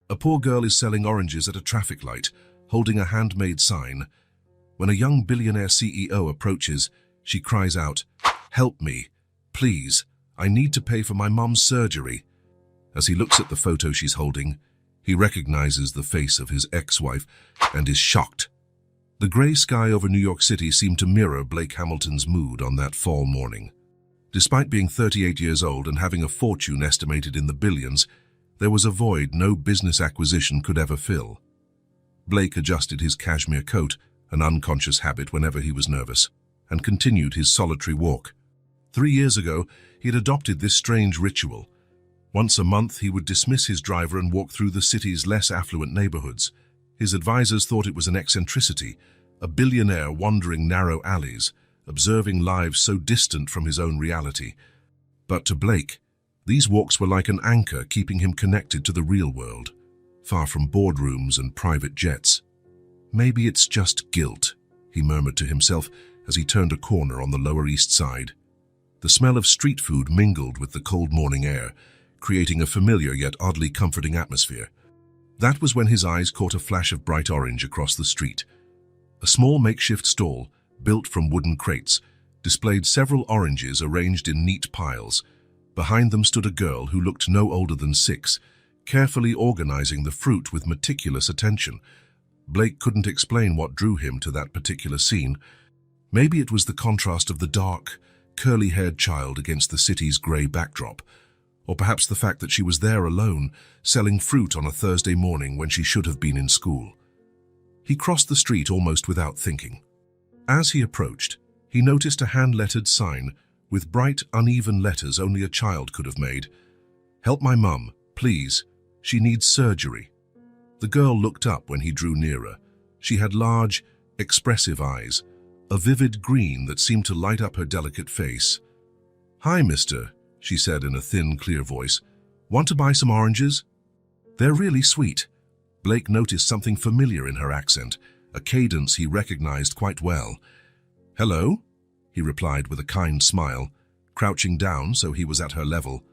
A poor girl is selling oranges at a traffic light, holding a handmade sign. When a young billionaire CEO approaches, she cries out, "Help me, please, I need to pay for my mum's surgery." As he looks at the photo she's holding, he recognizes the face of his ex-wife and is shocked. The gray sky over New York City seemed to mirror Blake Hamilton's mood on that fall morning. Despite being 38 years old and having a fortune estimated in the billions, there was a void no business acquisition could ever fill. Blake adjusted his cashmere coat, an unconscious habit whenever he was nervous, and continued his solitary walk. 3 years ago, he had adopted this strange ritual. Once a month, he would dismiss his driver and walk through the city's less affluent neighborhoods. His advisors thought it was an eccentricity, a billionaire wandering narrow alleys, observing lives so distant from his own reality. But to Blake, these walks were like an anchor keeping him connected to the real world, far from boardrooms and private jets. "Maybe it's just guilt," he murmured to himself as he turned a corner on the Lower East Side. The smell of street food mingled with the cold morning air, creating a familiar yet oddly comforting atmosphere. That was when his eyes caught a flash of bright orange across the street. A small makeshift stall, built from wooden crates, displayed several oranges arranged in neat piles. Behind them stood a girl who looked no older than 6, carefully organizing the fruit with meticulous attention. Blake couldn't explain what drew him to that particular scene. Maybe it was the contrast of the dark, curly-haired child against the city's grey backdrop, or perhaps the fact that she was there alone, selling fruit on a Thursday morning when she should have been in school. He crossed the street almost without thinking. As he approached, he noticed a hand-lettered sign with bright, uneven letters only a child could have made. "Help my mum, please. She needs surgery." The girl looked up when he drew nearer. She had large, expressive eyes, a vivid green that seemed to light up her delicate face. "Hi, mister," she said in a thin, clear voice. "Want to buy some oranges?" "They're really sweet." Blake noticed something familiar in her accent, a cadence he recognized quite well. "Hello?" he replied with a kind smile, crouching down so he was at her level.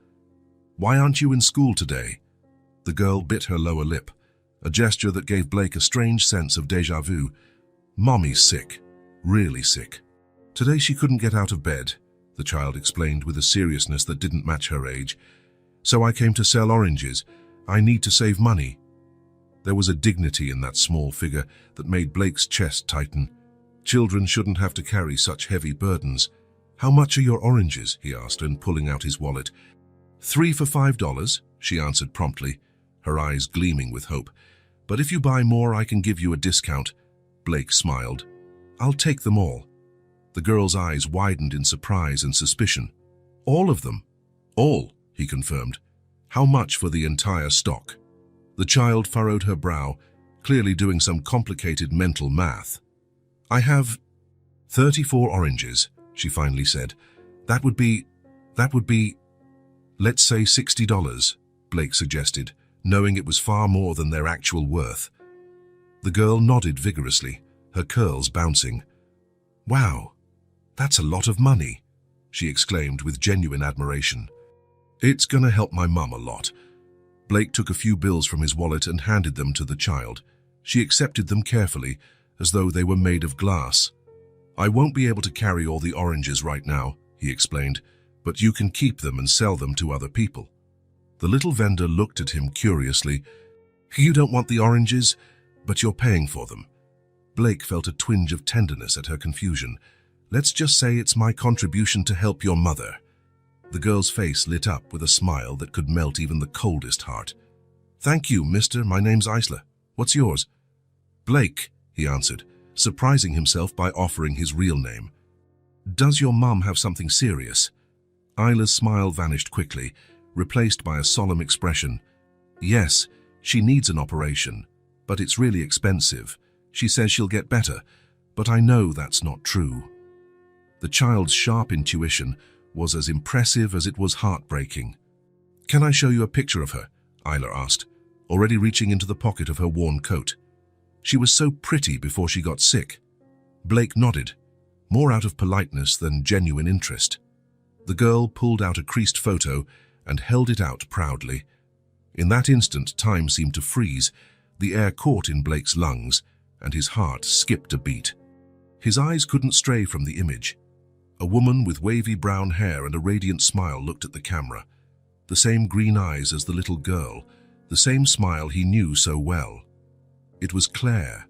"Why aren't you in school today?" The girl bit her lower lip, a gesture that gave Blake a strange sense of déjà vu. "Mommy's sick, really sick. Today she couldn't get out of bed," the child explained with a seriousness that didn't match her age. "So I came to sell oranges. I need to save money." There was a dignity in that small figure that made Blake's chest tighten. Children shouldn't have to carry such heavy burdens. "How much are your oranges?" he asked, and pulling out his wallet. "3 for $5, she answered promptly, her eyes gleaming with hope. "But if you buy more, I can give you a discount." Blake smiled. "I'll take them all." The girl's eyes widened in surprise and suspicion. "All of them?" "All," he confirmed. "How much for the entire stock?" The child furrowed her brow, clearly doing some complicated mental math. "I have 34 oranges, she finally said. That would be, let's say $60, Blake suggested, knowing it was far more than their actual worth. The girl nodded vigorously, her curls bouncing. "Wow, that's a lot of money," she exclaimed with genuine admiration. "It's gonna help my mum a lot." Blake took a few bills from his wallet and handed them to the child. She accepted them carefully, as though they were made of glass. "I won't be able to carry all the oranges right now," he explained, "but you can keep them and sell them to other people." The little vendor looked at him curiously. "You don't want the oranges, but you're paying for them." Blake felt a twinge of tenderness at her confusion. "Let's just say it's my contribution to help your mother." The girl's face lit up with a smile that could melt even the coldest heart. "Thank you, mister. My name's Isla. What's yours?" "Blake," he answered, surprising himself by offering his real name. "Does your mum have something serious?" Isla's smile vanished quickly, replaced by a solemn expression. "Yes, she needs an operation, but it's really expensive. She says she'll get better, but I know that's not true." The child's sharp intuition was as impressive as it was heartbreaking. "Can I show you a picture of her?" Isla asked, already reaching into the pocket of her worn coat. "She was so pretty before she got sick." Blake nodded, more out of politeness than genuine interest. The girl pulled out a creased photo and held it out proudly. In that instant, time seemed to freeze. The air caught in Blake's lungs, and his heart skipped a beat. His eyes couldn't stray from the image. A woman with wavy brown hair and a radiant smile looked at the camera. The same green eyes as the little girl, the same smile he knew so well. It was Claire.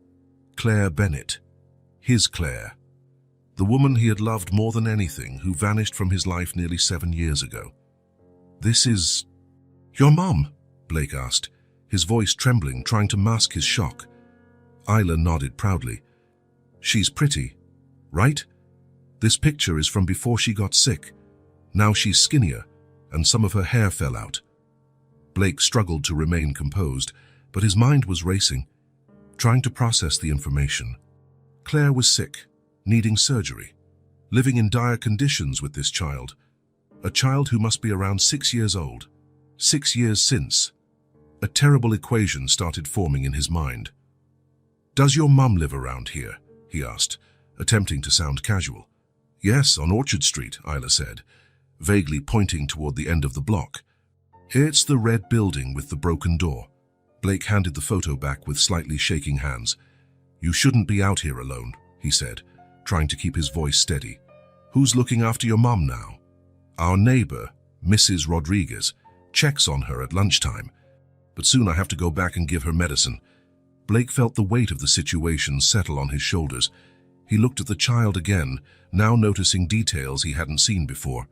Claire Bennett. His Claire. The woman he had loved more than anything, who vanished from his life nearly 7 years ago. "This is... your mom?" Blake asked, his voice trembling, trying to mask his shock. Isla nodded proudly. "She's pretty, right? This picture is from before she got sick. Now she's skinnier, and some of her hair fell out." Blake struggled to remain composed, but his mind was racing, trying to process the information. Claire was sick, needing surgery, living in dire conditions with this child. A child who must be around 6 years old. 6 years since. A terrible equation started forming in his mind. "Does your mum live around here?" he asked, attempting to sound casual. "Yes, on Orchard Street," Isla said, vaguely pointing toward the end of the block. "It's the red building with the broken door." Blake handed the photo back with slightly shaking hands. "You shouldn't be out here alone," he said, trying to keep his voice steady. "Who's looking after your mum now?" "Our neighbor, Mrs. Rodriguez, checks on her at lunchtime. But soon I have to go back and give her medicine." Blake felt the weight of the situation settle on his shoulders. He looked at the child again, now noticing details he hadn't seen before.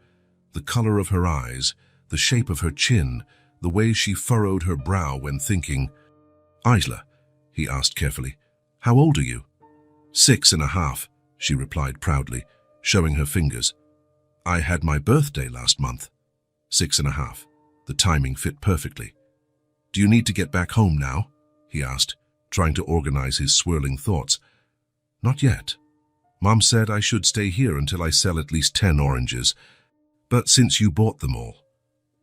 The color of her eyes, the shape of her chin, the way she furrowed her brow when thinking. "Isla," he asked carefully, "how old are you?" 6.5, she replied proudly, showing her fingers. "I had my birthday last month." 6.5. The timing fit perfectly. "Do you need to get back home now?" he asked, trying to organize his swirling thoughts. "Not yet. Mom said I should stay here until I sell at least 10 oranges. But since you bought them all..."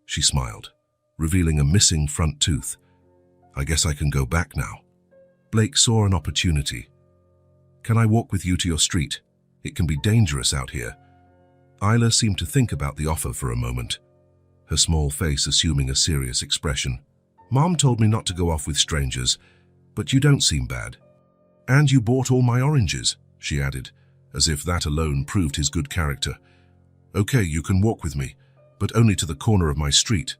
She smiled, revealing a missing front tooth. "I guess I can go back now." Blake saw an opportunity. "Can I walk with you to your street? It can be dangerous out here." Isla seemed to think about the offer for a moment, her small face assuming a serious expression. "Mom told me not to go off with strangers, but you don't seem bad. And you bought all my oranges," she added, as if that alone proved his good character. "Okay, you can walk with me, but only to the corner of my street."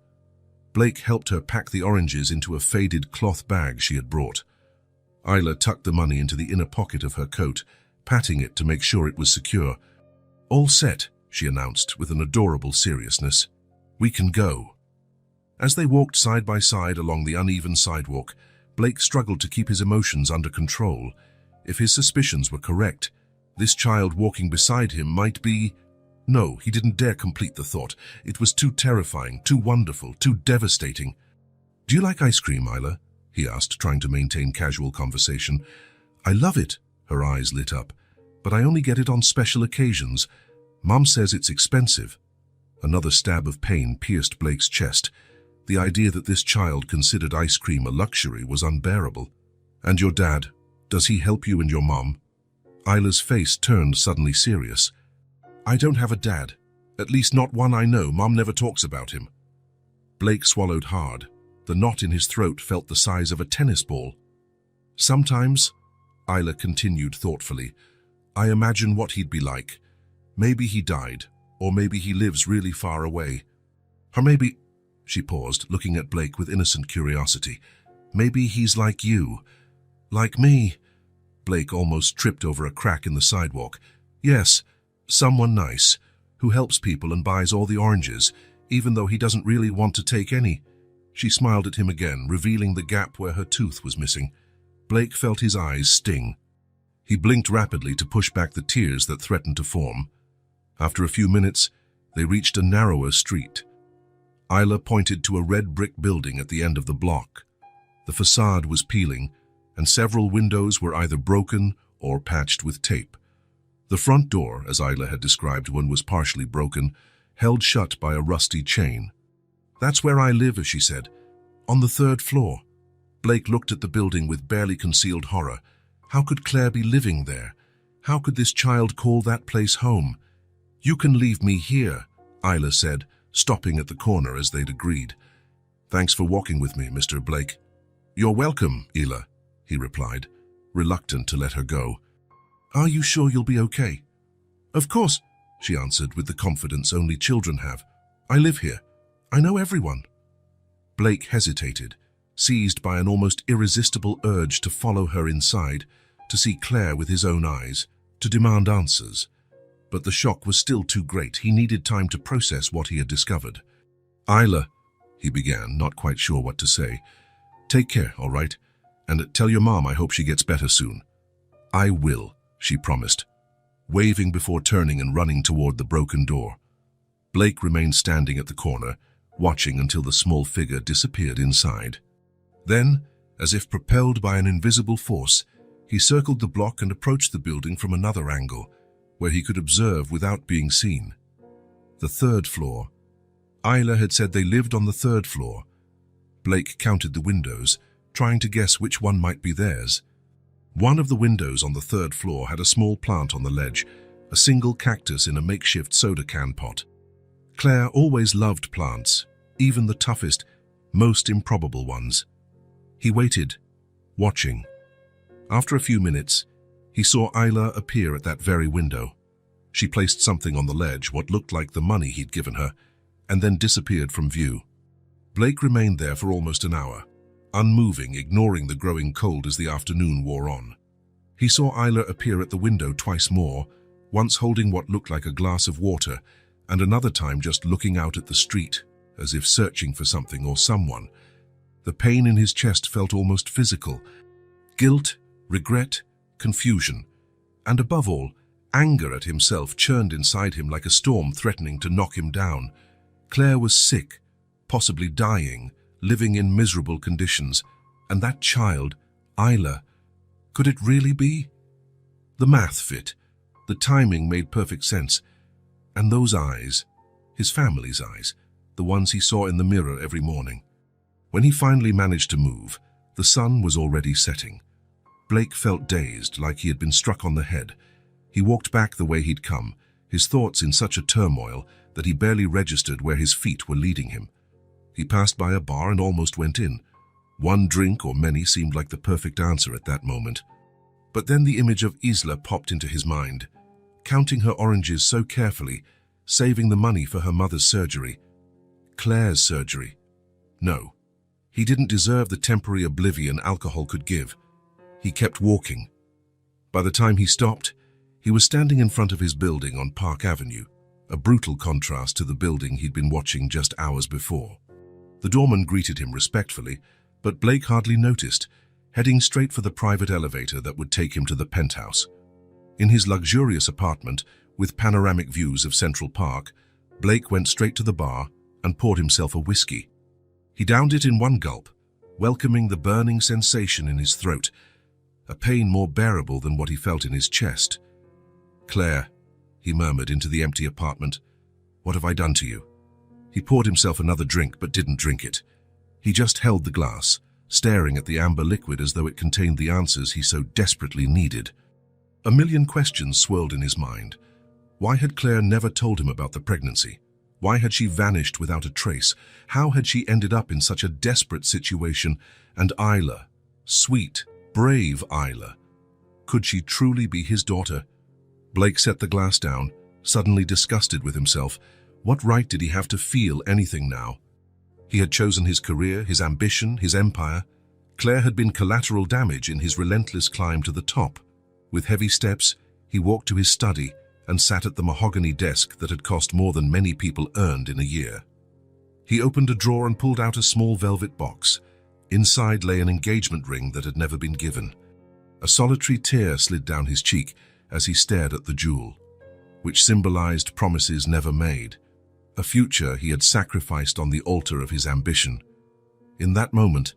Blake helped her pack the oranges into a faded cloth bag she had brought. Isla tucked the money into the inner pocket of her coat, patting it to make sure it was secure. "All set," she announced with an adorable seriousness. "We can go." As they walked side by side along the uneven sidewalk, Blake struggled to keep his emotions under control. If his suspicions were correct, this child walking beside him might be... No, he didn't dare complete the thought. It was too terrifying, too wonderful, too devastating. "Do you like ice cream, Isla?" he asked, trying to maintain casual conversation. "I love it," her eyes lit up, "but I only get it on special occasions. Mom says it's expensive." Another stab of pain pierced Blake's chest. The idea that this child considered ice cream a luxury was unbearable. "And your dad, does he help you and your mom?" Isla's face turned suddenly serious. "I don't have a dad. At least not one I know. Mom never talks about him." Blake swallowed hard. The knot in his throat felt the size of a tennis ball. "Sometimes," Isla continued thoughtfully, "I imagine what he'd be like. Maybe he died, or maybe he lives really far away. Or maybe..." She paused, looking at Blake with innocent curiosity. "Maybe he's like you. Like me." Blake almost tripped over a crack in the sidewalk. "Yes, someone nice, who helps people and buys all the oranges, even though he doesn't really want to take any." She smiled at him again, revealing the gap where her tooth was missing. Blake felt his eyes sting. He blinked rapidly to push back the tears that threatened to form. After a few minutes, they reached a narrower street. Isla pointed to a red brick building at the end of the block. The facade was peeling, and several windows were either broken or patched with tape. The front door, as Isla had described one, was partially broken, held shut by a rusty chain. "That's where I live," she said. "On the 3rd floor." Blake looked at the building with barely concealed horror. How could Claire be living there? How could this child call that place home? "You can leave me here," Isla said, stopping at the corner as they'd agreed. Thanks for walking with me, Mr. Blake. You're welcome, Ela, he replied, reluctant to let her go. Are you sure you'll be okay? Of course, she answered with the confidence only children have. I live here. I know everyone. Blake hesitated, seized by an almost irresistible urge to follow her inside, to see Claire with his own eyes, to demand answers. But the shock was still too great. He needed time to process what he had discovered. Ela, he began, not quite sure what to say. Take care, all right? And tell your mom I hope she gets better soon. I will, she promised, waving before turning and running toward the broken door. Blake remained standing at the corner, watching until the small figure disappeared inside. Then, as if propelled by an invisible force, he circled the block and approached the building from another angle, where he could observe without being seen. The third floor. Ela had said they lived on the third floor. Blake counted the windows, trying to guess which one might be theirs. One of the windows on the third floor had a small plant on the ledge, a single cactus in a makeshift soda can pot. Claire always loved plants, even the toughest, most improbable ones. He waited, watching. After a few minutes, he saw Ela appear at that very window. She placed something on the ledge, what looked like the money he'd given her, and then disappeared from view. Blake remained there for almost an hour, unmoving, ignoring the growing cold as the afternoon wore on. He saw Ela appear at the window twice more, once holding what looked like a glass of water, and another time just looking out at the street, as if searching for something or someone. The pain in his chest felt almost physical. Guilt, regret, confusion, and above all, anger at himself churned inside him like a storm threatening to knock him down. Claire was sick, possibly dying, living in miserable conditions, and that child, Ela, could it really be? The math fit, the timing made perfect sense, and those eyes, his family's eyes, the ones he saw in the mirror every morning. When he finally managed to move, the sun was already setting. Blake felt dazed, like he had been struck on the head. He walked back the way he'd come, his thoughts in such a turmoil that he barely registered where his feet were leading him. He passed by a bar and almost went in. One drink or many seemed like the perfect answer at that moment. But then the image of Isla popped into his mind, counting her oranges so carefully, saving the money for her mother's surgery. Claire's surgery. No, he didn't deserve the temporary oblivion alcohol could give. He kept walking. By the time he stopped, he was standing in front of his building on Park Avenue, a brutal contrast to the building he'd been watching just hours before. The doorman greeted him respectfully, but Blake hardly noticed, heading straight for the private elevator that would take him to the penthouse. In his luxurious apartment, with panoramic views of Central Park, Blake went straight to the bar and poured himself a whiskey. He downed it in one gulp, welcoming the burning sensation in his throat, a pain more bearable than what he felt in his chest. Claire, he murmured into the empty apartment, what have I done to you? He poured himself another drink but didn't drink it. He just held the glass, staring at the amber liquid as though it contained the answers he so desperately needed. A million questions swirled in his mind. Why had Claire never told him about the pregnancy? Why had she vanished without a trace? How had she ended up in such a desperate situation? And Ela, sweet, brave Ela, could she truly be his daughter? Blake set the glass down, suddenly disgusted with himself. What right did he have to feel anything now? He had chosen his career, his ambition, his empire. Claire had been collateral damage in his relentless climb to the top. With heavy steps, he walked to his study and sat at the mahogany desk that had cost more than many people earned in a year. He opened a drawer and pulled out a small velvet box. Inside lay an engagement ring that had never been given. A solitary tear slid down his cheek as he stared at the jewel, which symbolized promises never made, a future he had sacrificed on the altar of his ambition. In that moment,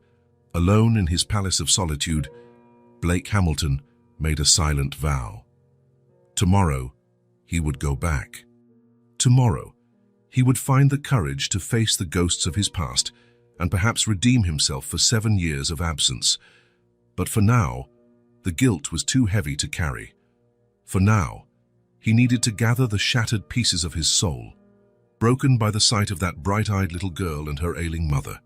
alone in his palace of solitude, Blake Hamilton made a silent vow. Tomorrow, he would go back. Tomorrow, he would find the courage to face the ghosts of his past and perhaps redeem himself for 7 years of absence. But for now, the guilt was too heavy to carry. For now, he needed to gather the shattered pieces of his soul, broken by the sight of that bright-eyed little girl and her ailing mother.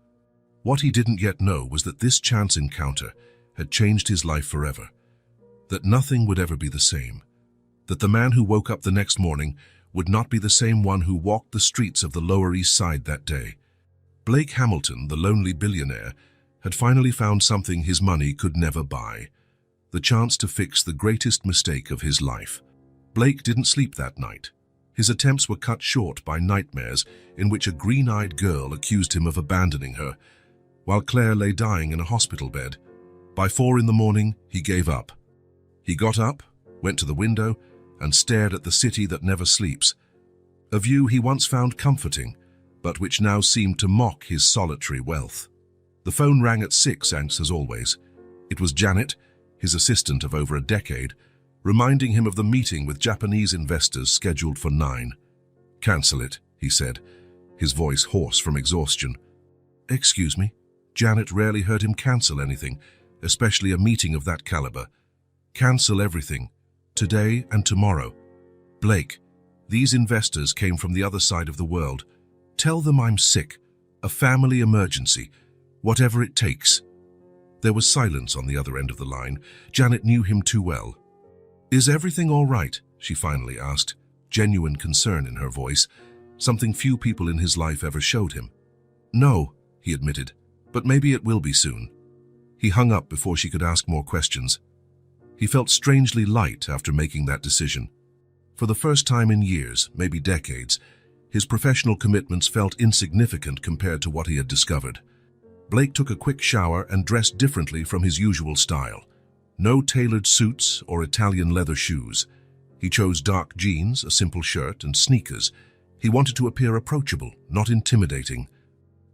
What he didn't yet know was that this chance encounter had changed his life forever, that nothing would ever be the same, that the man who woke up the next morning would not be the same one who walked the streets of the Lower East Side that day. Blake Hamilton, the lonely billionaire, had finally found something his money could never buy, the chance to fix the greatest mistake of his life. Blake didn't sleep that night. His attempts were cut short by nightmares in which a green-eyed girl accused him of abandoning her, while Claire lay dying in a hospital bed. By 4 in the morning, he gave up. He got up, went to the window, and stared at the city that never sleeps, a view he once found comforting, but which now seemed to mock his solitary wealth. The phone rang at 6, as always. It was Janet, his assistant of over a decade, reminding him of the meeting with Japanese investors scheduled for 9. "Cancel it," he said, his voice hoarse from exhaustion. "Excuse me?" Janet rarely heard him cancel anything, especially a meeting of that caliber. "Cancel everything, today and tomorrow." "Blake, these investors came from the other side of the world. Tell them I'm sick, a family emergency, whatever it takes." There was silence on the other end of the line. Janet knew him too well. "Is everything all right?" she finally asked, genuine concern in her voice, something few people in his life ever showed him. "No," he admitted, "but maybe it will be soon." He hung up before she could ask more questions. He felt strangely light after making that decision. For the first time in years, maybe decades, his professional commitments felt insignificant compared to what he had discovered. Blake took a quick shower and dressed differently from his usual style. No tailored suits or Italian leather shoes. He chose dark jeans, a simple shirt, and sneakers. He wanted to appear approachable, not intimidating.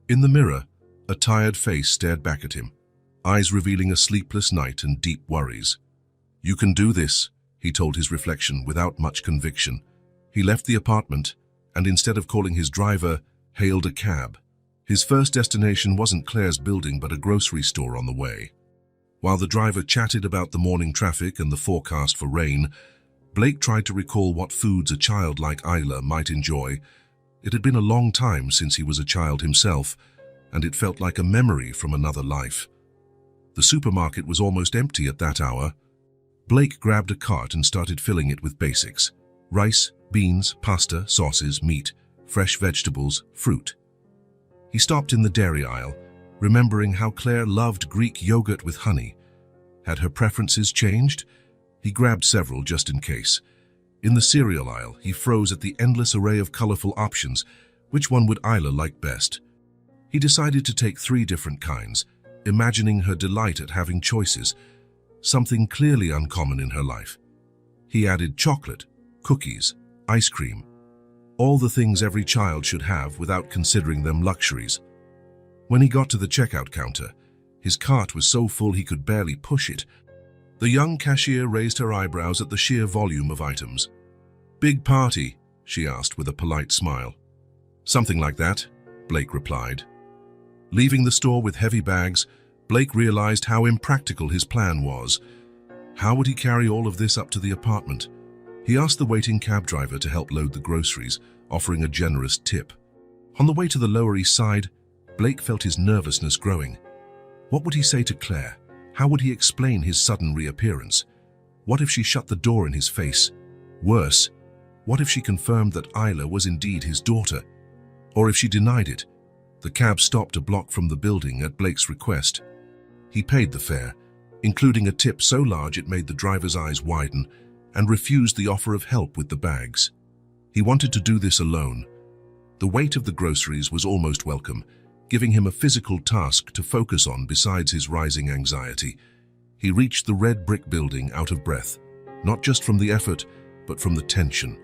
In the mirror, a tired face stared back at him, eyes revealing a sleepless night and deep worries. "You can do this," he told his reflection without much conviction. He left the apartment and, instead of calling his driver, hailed a cab. His first destination wasn't Claire's building but a grocery store on the way. While the driver chatted about the morning traffic and the forecast for rain, Blake tried to recall what foods a child like Isla might enjoy. It had been a long time since he was a child himself, and it felt like a memory from another life. The supermarket was almost empty at that hour. Blake grabbed a cart and started filling it with basics: rice, beans, pasta, sauces, meat, fresh vegetables, fruit. He stopped in the dairy aisle, remembering how Claire loved Greek yogurt with honey. Had her preferences changed? He grabbed several just in case. In the cereal aisle, he froze at the endless array of colorful options. Which one would Isla like best? He decided to take 3 different kinds, imagining her delight at having choices, something clearly uncommon in her life. He added chocolate, cookies, ice cream, all the things every child should have without considering them luxuries. When he got to the checkout counter, his cart was so full he could barely push it. The young cashier raised her eyebrows at the sheer volume of items. "Big party?" she asked with a polite smile. "Something like that," Blake replied. Leaving the store with heavy bags, Blake realized how impractical his plan was. How would he carry all of this up to the apartment? He asked the waiting cab driver to help load the groceries, offering a generous tip. On the way to the Lower East Side, Blake felt his nervousness growing. What would he say to Claire? How would he explain his sudden reappearance? What if she shut the door in his face? Worse, what if she confirmed that Isla was indeed his daughter? Or if she denied it? The cab stopped a block from the building at Blake's request. He paid the fare, including a tip so large it made the driver's eyes widen, and refused the offer of help with the bags. He wanted to do this alone. The weight of the groceries was almost welcome, giving him a physical task to focus on besides his rising anxiety. He reached the red brick building out of breath, not just from the effort, but from the tension.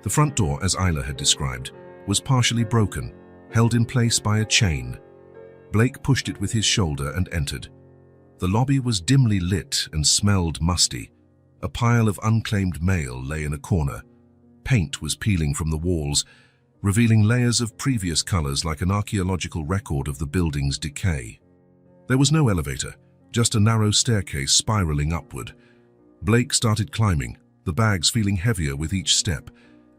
The front door, as Isla had described, was partially broken, held in place by a chain. Blake pushed it with his shoulder and entered. The lobby was dimly lit and smelled musty. A pile of unclaimed mail lay in a corner. Paint was peeling from the walls, revealing layers of previous colors like an archaeological record of the building's decay. There was no elevator, just a narrow staircase spiraling upward. Blake started climbing, the bags feeling heavier with each step.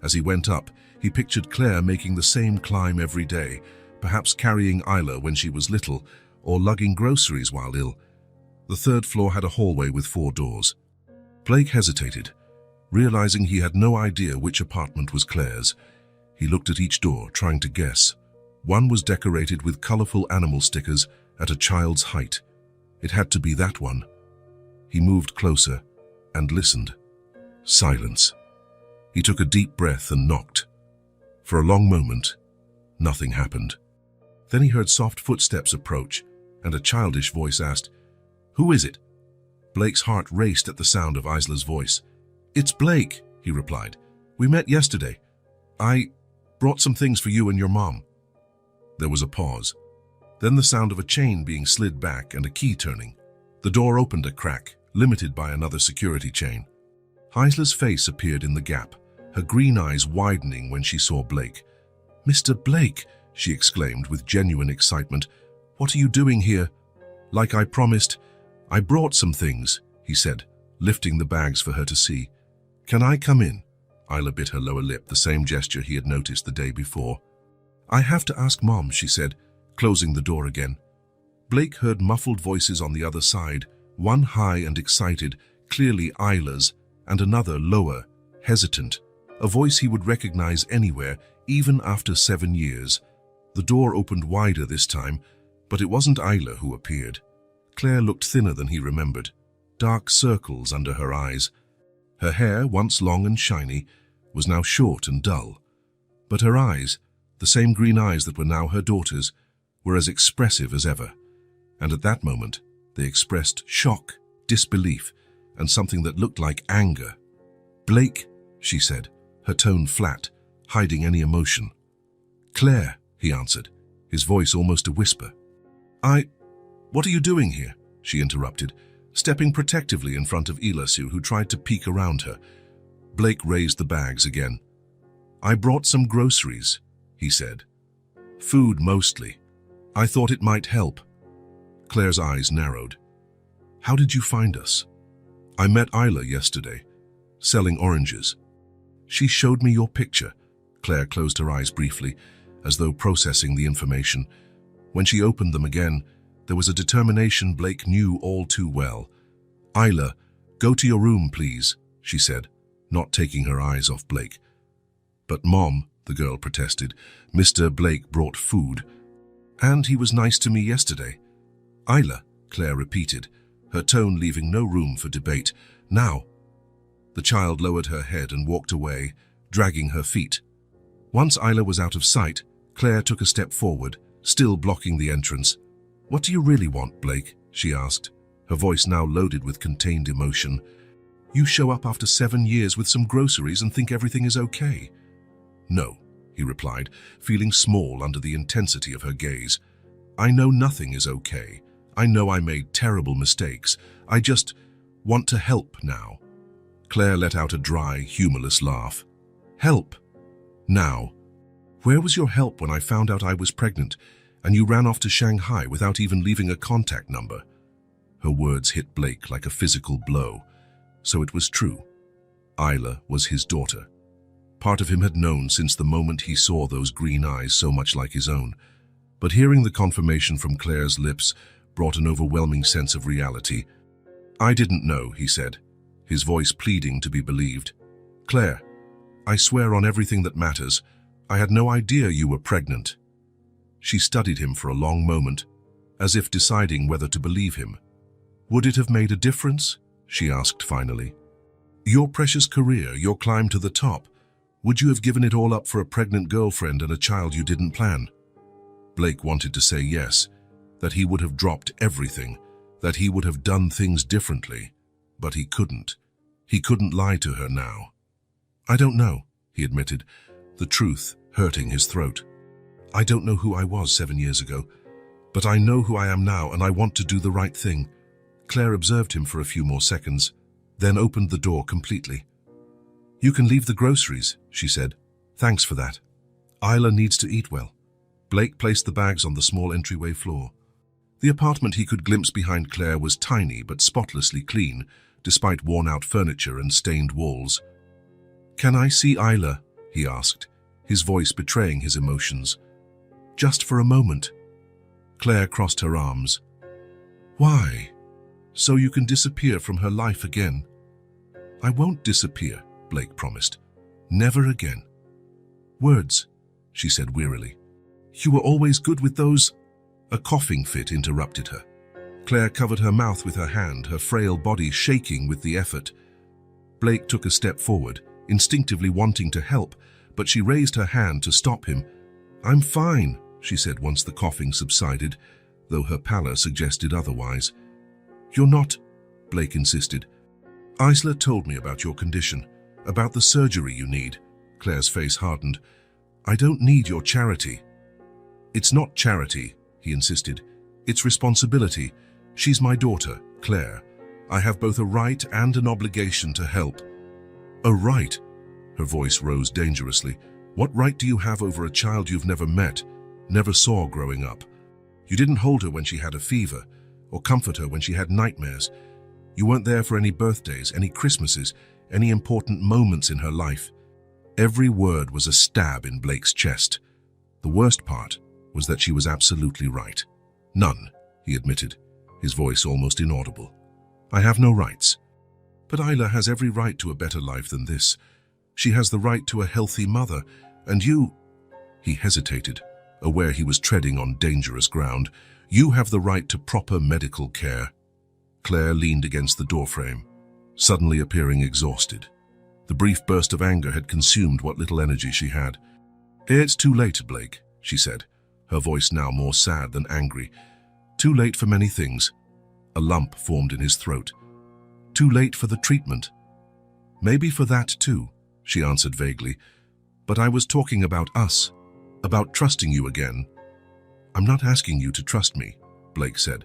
As he went up, he pictured Claire making the same climb every day, perhaps carrying Isla when she was little, or lugging groceries while ill. The third floor had a hallway with 4 doors. Blake hesitated, realizing he had no idea which apartment was Claire's. He looked at each door, trying to guess. One was decorated with colorful animal stickers at a child's height. It had to be that one. He moved closer and listened. Silence. He took a deep breath and knocked. For a long moment, nothing happened. Then he heard soft footsteps approach, and a childish voice asked, "Who is it?" Blake's heart raced at the sound of Isla's voice. "It's Blake," he replied. "We met yesterday. I brought some things for you and your mom." There was a pause. Then the sound of a chain being slid back and a key turning. The door opened a crack, limited by another security chain. Isla's face appeared in the gap, her green eyes widening when she saw Blake. "Mr. Blake," she exclaimed with genuine excitement. "What are you doing here?" "Like I promised, I brought some things," he said, lifting the bags for her to see. "Can I come in?" Isla bit her lower lip, the same gesture he had noticed the day before. "I have to ask Mom," she said, closing the door again. Blake heard muffled voices on the other side, one high and excited, clearly Isla's, and another lower, hesitant, a voice he would recognize anywhere, even after 7 years. The door opened wider this time, but it wasn't Isla who appeared. Claire looked thinner than he remembered, dark circles under her eyes. Her hair, once long and shiny, was now short and dull. But her eyes, the same green eyes that were now her daughter's, were as expressive as ever. And at that moment, they expressed shock, disbelief, and something that looked like anger. "Blake," she said, her tone flat, hiding any emotion. "Claire," he answered, his voice almost a whisper. What are you doing here?" she interrupted, stepping protectively in front of Ilasu, who tried to peek around her. Blake raised the bags again. "I brought some groceries," he said. "Food mostly. I thought it might help." Claire's eyes narrowed. "How did you find us?" "I met Isla yesterday, selling oranges. She showed me your picture." Claire closed her eyes briefly, as though processing the information. When she opened them again, there was a determination Blake knew all too well. "Isla, go to your room, please," she said, not taking her eyes off Blake. "But Mom," the girl protested, "Mr. Blake brought food. And he was nice to me yesterday." "Isla," Claire repeated, her tone leaving no room for debate. "Now." The child lowered her head and walked away, dragging her feet. Once Isla was out of sight, Claire took a step forward, still blocking the entrance. "What do you really want, Blake?" she asked, her voice now loaded with contained emotion. "You show up after 7 years with some groceries and think everything is okay." "No," he replied, feeling small under the intensity of her gaze. "I know nothing is okay. I know I made terrible mistakes. I just want to help now." Claire let out a dry, humorless laugh. "Help? Now? Where was your help when I found out I was pregnant and you ran off to Shanghai without even leaving a contact number?" Her words hit Blake like a physical blow. So it was true. Isla was his daughter. Part of him had known since the moment he saw those green eyes so much like his own. But hearing the confirmation from Claire's lips brought an overwhelming sense of reality. "I didn't know," he said, his voice pleading to be believed. "Claire, I swear on everything that matters, I had no idea you were pregnant." She studied him for a long moment, as if deciding whether to believe him. "Would it have made a difference?" she asked finally. "Your precious career, your climb to the top, would you have given it all up for a pregnant girlfriend and a child you didn't plan?" Blake wanted to say yes, that he would have dropped everything, that he would have done things differently, but he couldn't. He couldn't lie to her now. "I don't know," he admitted, the truth hurting his throat. "I don't know who I was 7 years ago, but I know who I am now and I want to do the right thing." Claire observed him for a few more seconds, then opened the door completely. "You can leave the groceries," she said. "Thanks for that. Isla needs to eat well." Blake placed the bags on the small entryway floor. The apartment he could glimpse behind Claire was tiny but spotlessly clean, despite worn-out furniture and stained walls. "Can I see Isla?" he asked, his voice betraying his emotions. Just for a moment. Claire crossed her arms. Why? So you can disappear from her life again? I won't disappear, Blake promised. Never again. Words, she said wearily. You were always good with those. A coughing fit interrupted her. Claire covered her mouth with her hand, her frail body shaking with the effort. Blake took a step forward, instinctively wanting to help, but she raised her hand to stop him. I'm fine, she said once the coughing subsided, though her pallor suggested otherwise. You're not, Blake insisted. Isla told me about your condition, about the surgery you need. Claire's face hardened. I don't need your charity. It's not charity, he insisted. It's responsibility. She's my daughter, Claire. I have both a right and an obligation to help. A right? Her voice rose dangerously. What right do you have over a child you've never met, never saw growing up? You didn't hold her when she had a fever, or comfort her when she had nightmares. You weren't there for any birthdays, any Christmases, any important moments in her life. Every word was a stab in Blake's chest. The worst part was that she was absolutely right. None, he admitted, his voice almost inaudible. I have no rights. But Isla has every right to a better life than this. She has the right to a healthy mother, and you... He hesitated, aware he was treading on dangerous ground. You have the right to proper medical care. Claire leaned against the doorframe, suddenly appearing exhausted. The brief burst of anger had consumed what little energy she had. It's too late, Blake, she said, her voice now more sad than angry. Too late for many things. A lump formed in his throat. Too late for the treatment. Maybe for that too, she answered vaguely. But I was talking about us, about trusting you again. I'm not asking you to trust me, Blake said,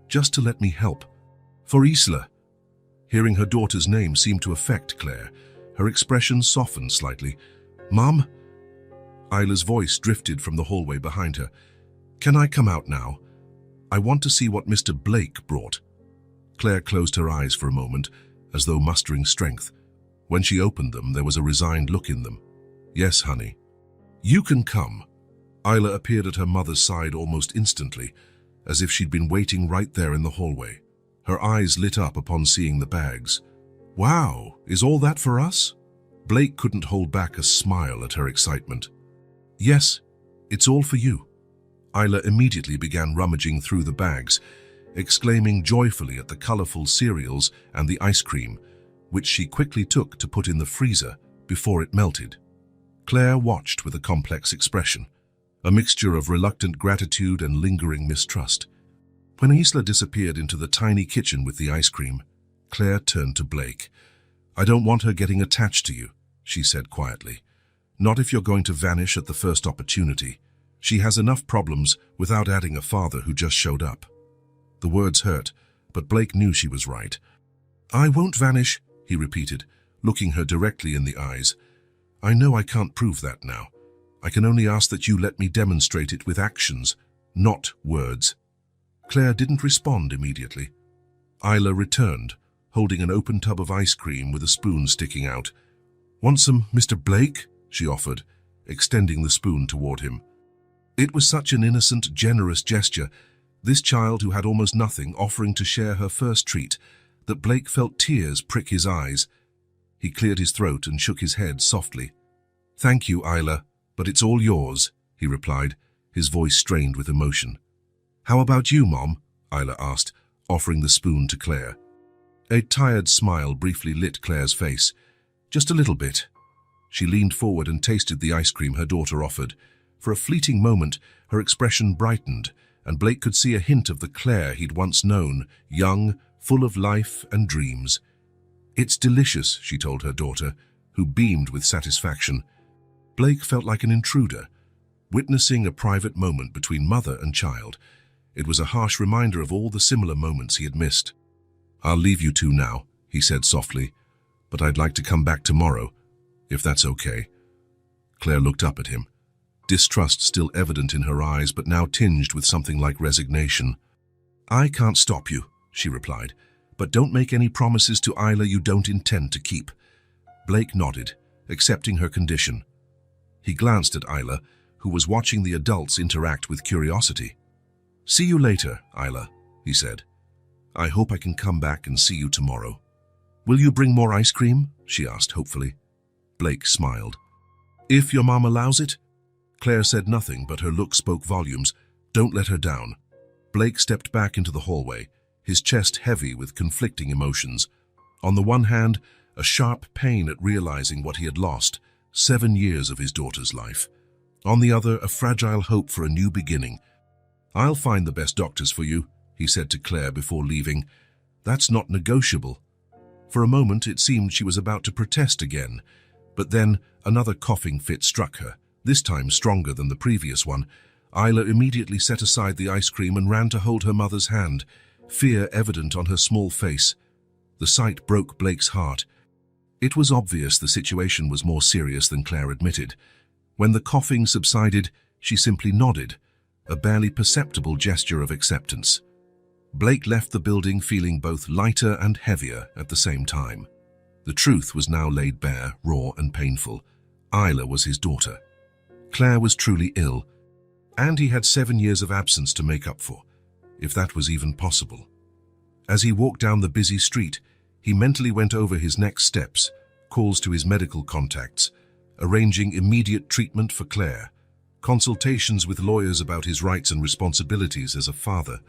just to let me help. For Isla. Hearing her daughter's name seemed to affect Claire. Her expression softened slightly. Mom? Isla's voice drifted from the hallway behind her. Can I come out now? I want to see what Mr. Blake brought. Claire closed her eyes for a moment, as though mustering strength. When she opened them, there was a resigned look in them. Yes, honey. You can come. Isla appeared at her mother's side almost instantly, as if she'd been waiting right there in the hallway. Her eyes lit up upon seeing the bags. Wow, is all that for us? Blake couldn't hold back a smile at her excitement. Yes, it's all for you. Isla immediately began rummaging through the bags, exclaiming joyfully at the colorful cereals and the ice cream, which she quickly took to put in the freezer before it melted. Claire watched with a complex expression, a mixture of reluctant gratitude and lingering mistrust. When Isla disappeared into the tiny kitchen with the ice cream, Claire turned to Blake. I don't want her getting attached to you, she said quietly. Not if you're going to vanish at the first opportunity. She has enough problems without adding a father who just showed up. The words hurt, but Blake knew she was right. I won't vanish, he repeated, looking her directly in the eyes. I know I can't prove that now. I can only ask that you let me demonstrate it with actions, not words. Claire didn't respond immediately. Isla returned, holding an open tub of ice cream with a spoon sticking out. Want some, Mr. Blake? She offered, extending the spoon toward him. It was such an innocent, generous gesture, this child who had almost nothing offering to share her first treat, that Blake felt tears prick his eyes. He cleared his throat and shook his head softly. Thank you, Isla, but it's all yours, he replied, his voice strained with emotion. How about you, Mom? Isla asked, offering the spoon to Claire. A tired smile briefly lit Claire's face. Just a little bit. She leaned forward and tasted the ice cream her daughter offered. For a fleeting moment, her expression brightened, and Blake could see a hint of the Claire he'd once known, young, full of life and dreams. It's delicious, she told her daughter, who beamed with satisfaction. Blake felt like an intruder, witnessing a private moment between mother and child. It was a harsh reminder of all the similar moments he had missed. I'll leave you two now, he said softly, but I'd like to come back tomorrow, if that's okay. Claire looked up at him, distrust still evident in her eyes, but now tinged with something like resignation. I can't stop you, she replied, but don't make any promises to Isla you don't intend to keep. Blake nodded, accepting her condition. He glanced at Isla, who was watching the adults interact with curiosity. "See you later, Isla," he said. "I hope I can come back and see you tomorrow." "Will you bring more ice cream?" she asked hopefully. Blake smiled. "If your mom allows it." Claire said nothing, but her look spoke volumes. "Don't let her down." Blake stepped back into the hallway, his chest heavy with conflicting emotions. On the one hand, a sharp pain at realizing what he had lost, 7 years of his daughter's life. On the other, a fragile hope for a new beginning. "I'll find the best doctors for you," he said to Claire before leaving. "That's not negotiable." For a moment, it seemed she was about to protest again, but then another coughing fit struck her, this time stronger than the previous one. Isla immediately set aside the ice cream and ran to hold her mother's hand, fear evident on her small face. The sight broke Blake's heart. It was obvious the situation was more serious than Claire admitted. When the coughing subsided, she simply nodded, a barely perceptible gesture of acceptance. Blake left the building feeling both lighter and heavier at the same time. The truth was now laid bare, raw and painful. Isla was his daughter. Claire was truly ill, and he had 7 years of absence to make up for, if that was even possible. As he walked down the busy street, he mentally went over his next steps, calls to his medical contacts, arranging immediate treatment for Claire, consultations with lawyers about his rights and responsibilities as a father.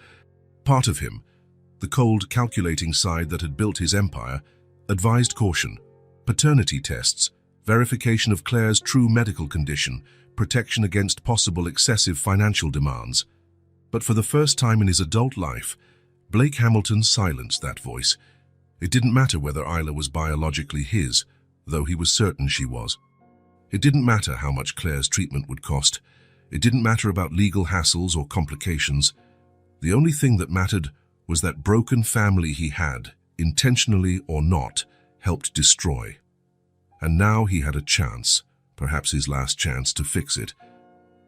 Part of him, the cold, calculating side that had built his empire, advised caution, paternity tests, verification of Claire's true medical condition, protection against possible excessive financial demands. But for the first time in his adult life, Blake Hamilton silenced that voice. It didn't matter whether Isla was biologically his, though he was certain she was. It didn't matter how much Claire's treatment would cost. It didn't matter about legal hassles or complications. The only thing that mattered was that broken family he had, intentionally or not, helped destroy. And now he had a chance, perhaps his last chance, to fix it.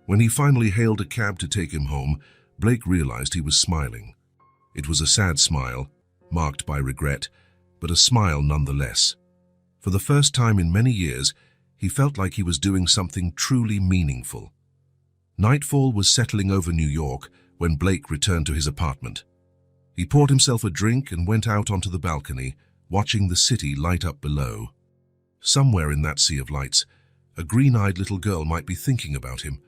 When he finally hailed a cab to take him home, Blake realized he was smiling. It was a sad smile, marked by regret, but a smile nonetheless. For the first time in many years, he felt like he was doing something truly meaningful. Nightfall was settling over New York when Blake returned to his apartment. He poured himself a drink and went out onto the balcony, watching the city light up below. Somewhere in that sea of lights, a green-eyed little girl might be thinking about him.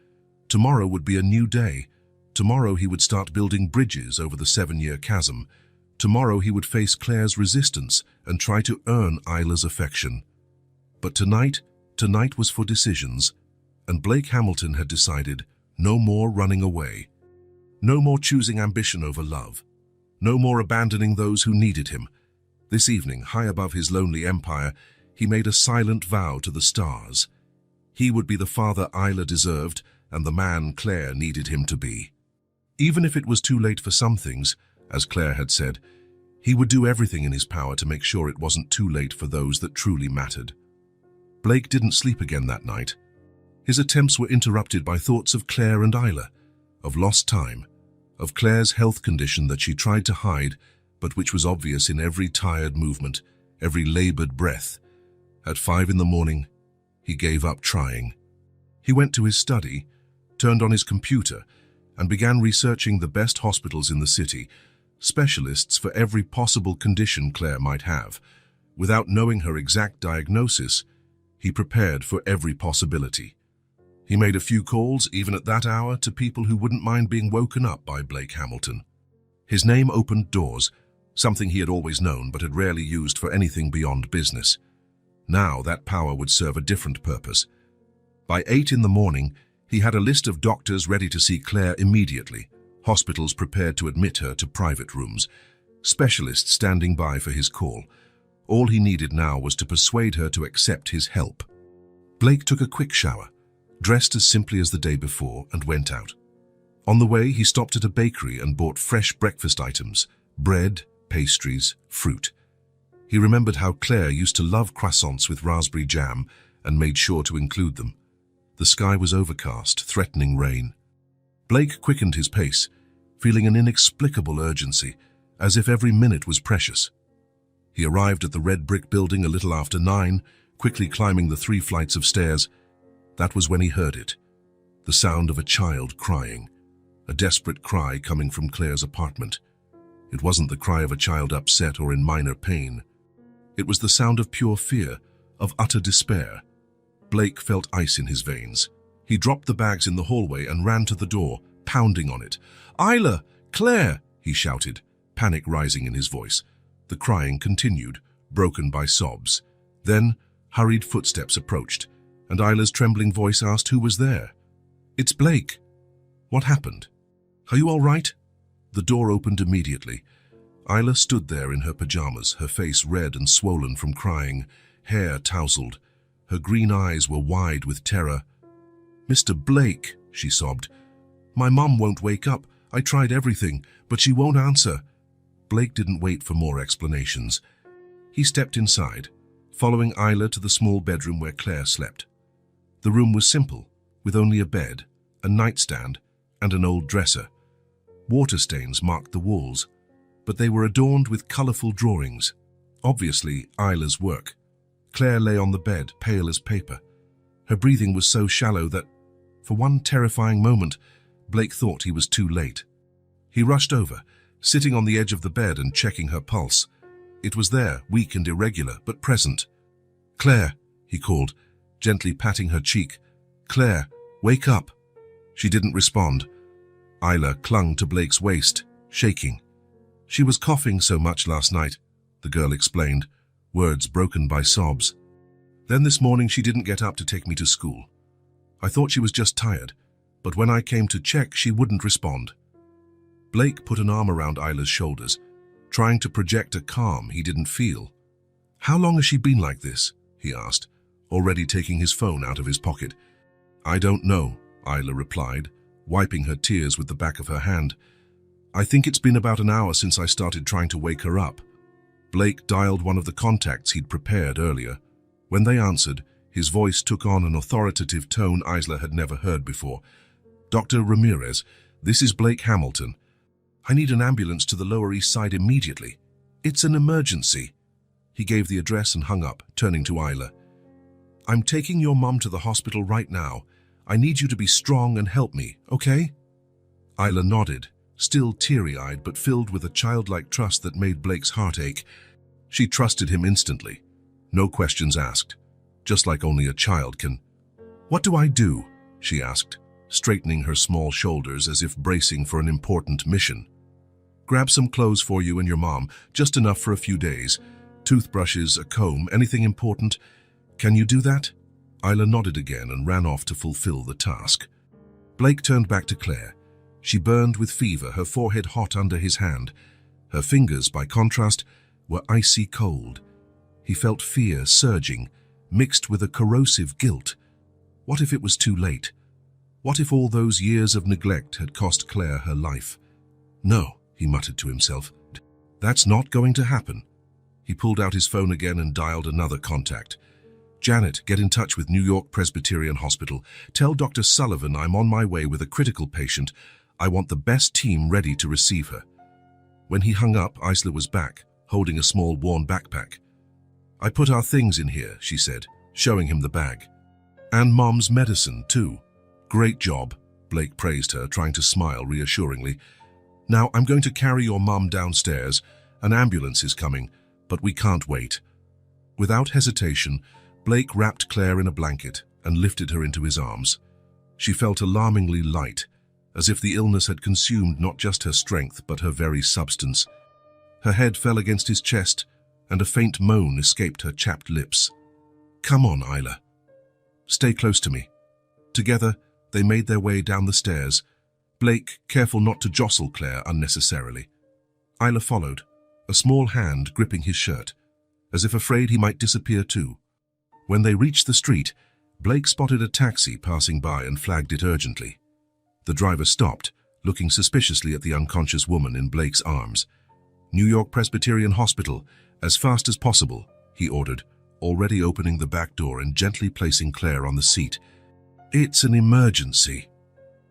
Tomorrow would be a new day. Tomorrow he would start building bridges over the 7-year chasm. Tomorrow he would face Claire's resistance and try to earn Isla's affection. But tonight was for decisions, and Blake Hamilton had decided no more running away. No more choosing ambition over love. No more abandoning those who needed him. This evening, high above his lonely empire, he made a silent vow to the stars. He would be the father Isla deserved and the man Claire needed him to be. Even if it was too late for some things, as Claire had said, he would do everything in his power to make sure it wasn't too late for those that truly mattered. Blake didn't sleep again that night. His attempts were interrupted by thoughts of Claire and Isla, of lost time, of Claire's health condition that she tried to hide, but which was obvious in every tired movement, every labored breath. At 5 in the morning, he gave up trying. He went to his study, turned on his computer, and began researching the best hospitals in the city, specialists for every possible condition Claire might have. Without knowing her exact diagnosis, he prepared for every possibility. He made a few calls, even at that hour, to people who wouldn't mind being woken up by Blake Hamilton. His name opened doors, something he had always known but had rarely used for anything beyond business. Now that power would serve a different purpose. By 8 in the morning, he had a list of doctors ready to see Claire immediately, hospitals prepared to admit her to private rooms, specialists standing by for his call. All he needed now was to persuade her to accept his help. Blake took a quick shower, dressed as simply as the day before, and went out. On the way, he stopped at a bakery and bought fresh breakfast items, bread, pastries, fruit. He remembered how Claire used to love croissants with raspberry jam and made sure to include them. The sky was overcast, threatening rain. Blake quickened his pace, feeling an inexplicable urgency, as if every minute was precious. He arrived at the red brick building a little after 9, quickly climbing the 3 flights of stairs. That was when he heard it. The sound of a child crying, a desperate cry coming from Claire's apartment. It wasn't the cry of a child upset or in minor pain. It was the sound of pure fear, of utter despair. Blake felt ice in his veins. He dropped the bags in the hallway and ran to the door, pounding on it. "Isla! Claire!" he shouted, panic rising in his voice. The crying continued, broken by sobs. Then, hurried footsteps approached, and Isla's trembling voice asked who was there. "It's Blake." "What happened? Are you all right?" The door opened immediately. Isla stood there in her pajamas, her face red and swollen from crying, hair tousled. Her green eyes were wide with terror. "Mr. Blake," she sobbed. "My mum won't wake up. I tried everything, but she won't answer." Blake didn't wait for more explanations. He stepped inside, following Isla to the small bedroom where Claire slept. The room was simple, with only a bed, a nightstand, and an old dresser. Water stains marked the walls, but they were adorned with colorful drawings. Obviously, Isla's work. Claire lay on the bed, pale as paper. Her breathing was so shallow that, for one terrifying moment, Blake thought he was too late. He rushed over, sitting on the edge of the bed and checking her pulse. It was there, weak and irregular, but present. "Claire," he called, gently patting her cheek. "Claire, wake up." She didn't respond. Isla clung to Blake's waist, shaking. "She was coughing so much last night," the girl explained, words broken by sobs. "Then this morning she didn't get up to take me to school. I thought she was just tired, but when I came to check, she wouldn't respond." Blake put an arm around Isla's shoulders, trying to project a calm he didn't feel. "How long has she been like this?" he asked, already taking his phone out of his pocket. "I don't know," Isla replied, wiping her tears with the back of her hand. "I think it's been about an hour since I started trying to wake her up." Blake dialed one of the contacts he'd prepared earlier. When they answered, his voice took on an authoritative tone Isla had never heard before. "Dr. Ramirez, this is Blake Hamilton. I need an ambulance to the Lower East Side immediately. It's an emergency." He gave the address and hung up, turning to Isla. "I'm taking your mum to the hospital right now. I need you to be strong and help me, okay?" Isla nodded, still teary-eyed but filled with a childlike trust that made Blake's heart ache. She trusted him instantly. No questions asked, just like only a child can. "What do I do?" she asked, straightening her small shoulders as if bracing for an important mission. "Grab some clothes for you and your mom, just enough for a few days. Toothbrushes, a comb, anything important. Can you do that?" Isla nodded again and ran off to fulfill the task. Blake turned back to Claire. She burned with fever, her forehead hot under his hand. Her fingers, by contrast, were icy cold. He felt fear surging, mixed with a corrosive guilt. What if it was too late? What if all those years of neglect had cost Claire her life? "No," he muttered to himself. "That's not going to happen." He pulled out his phone again and dialed another contact. "Janet, get in touch with New York Presbyterian Hospital. Tell Dr. Sullivan I'm on my way with a critical patient. I want the best team ready to receive her." When he hung up, Isla was back, holding a small worn backpack. "I put our things in here," she said, showing him the bag. "And Mom's medicine, too." "Great job," Blake praised her, trying to smile reassuringly. "Now I'm going to carry your mom downstairs. An ambulance is coming, but we can't wait." Without hesitation, Blake wrapped Claire in a blanket and lifted her into his arms. She felt alarmingly light, as if the illness had consumed not just her strength but her very substance. Her head fell against his chest, and a faint moan escaped her chapped lips. "Come on, Isla. Stay close to me." Together, they made their way down the stairs, Blake careful not to jostle Claire unnecessarily. Isla followed, a small hand gripping his shirt, as if afraid he might disappear too. When they reached the street, Blake spotted a taxi passing by and flagged it urgently. The driver stopped, looking suspiciously at the unconscious woman in Blake's arms. "New York Presbyterian Hospital, as fast as possible," he ordered, already opening the back door and gently placing Claire on the seat. "It's an emergency."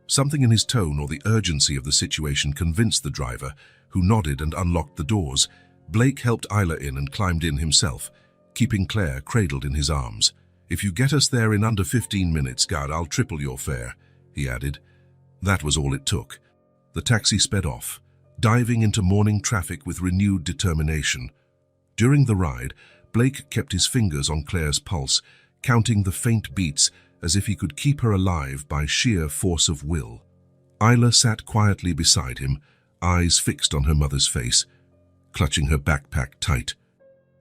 Something in his tone or the urgency of the situation convinced the driver, who nodded and unlocked the doors. Blake helped Isla in and climbed in himself, keeping Claire cradled in his arms. "If you get us there in under 15 minutes, God, I'll triple your fare." he added. That was all it took. The taxi sped off, diving into morning traffic with renewed determination. During the ride, Blake kept his fingers on Claire's pulse, counting the faint beats as if he could keep her alive by sheer force of will. Isla sat quietly beside him, eyes fixed on her mother's face, clutching her backpack tight.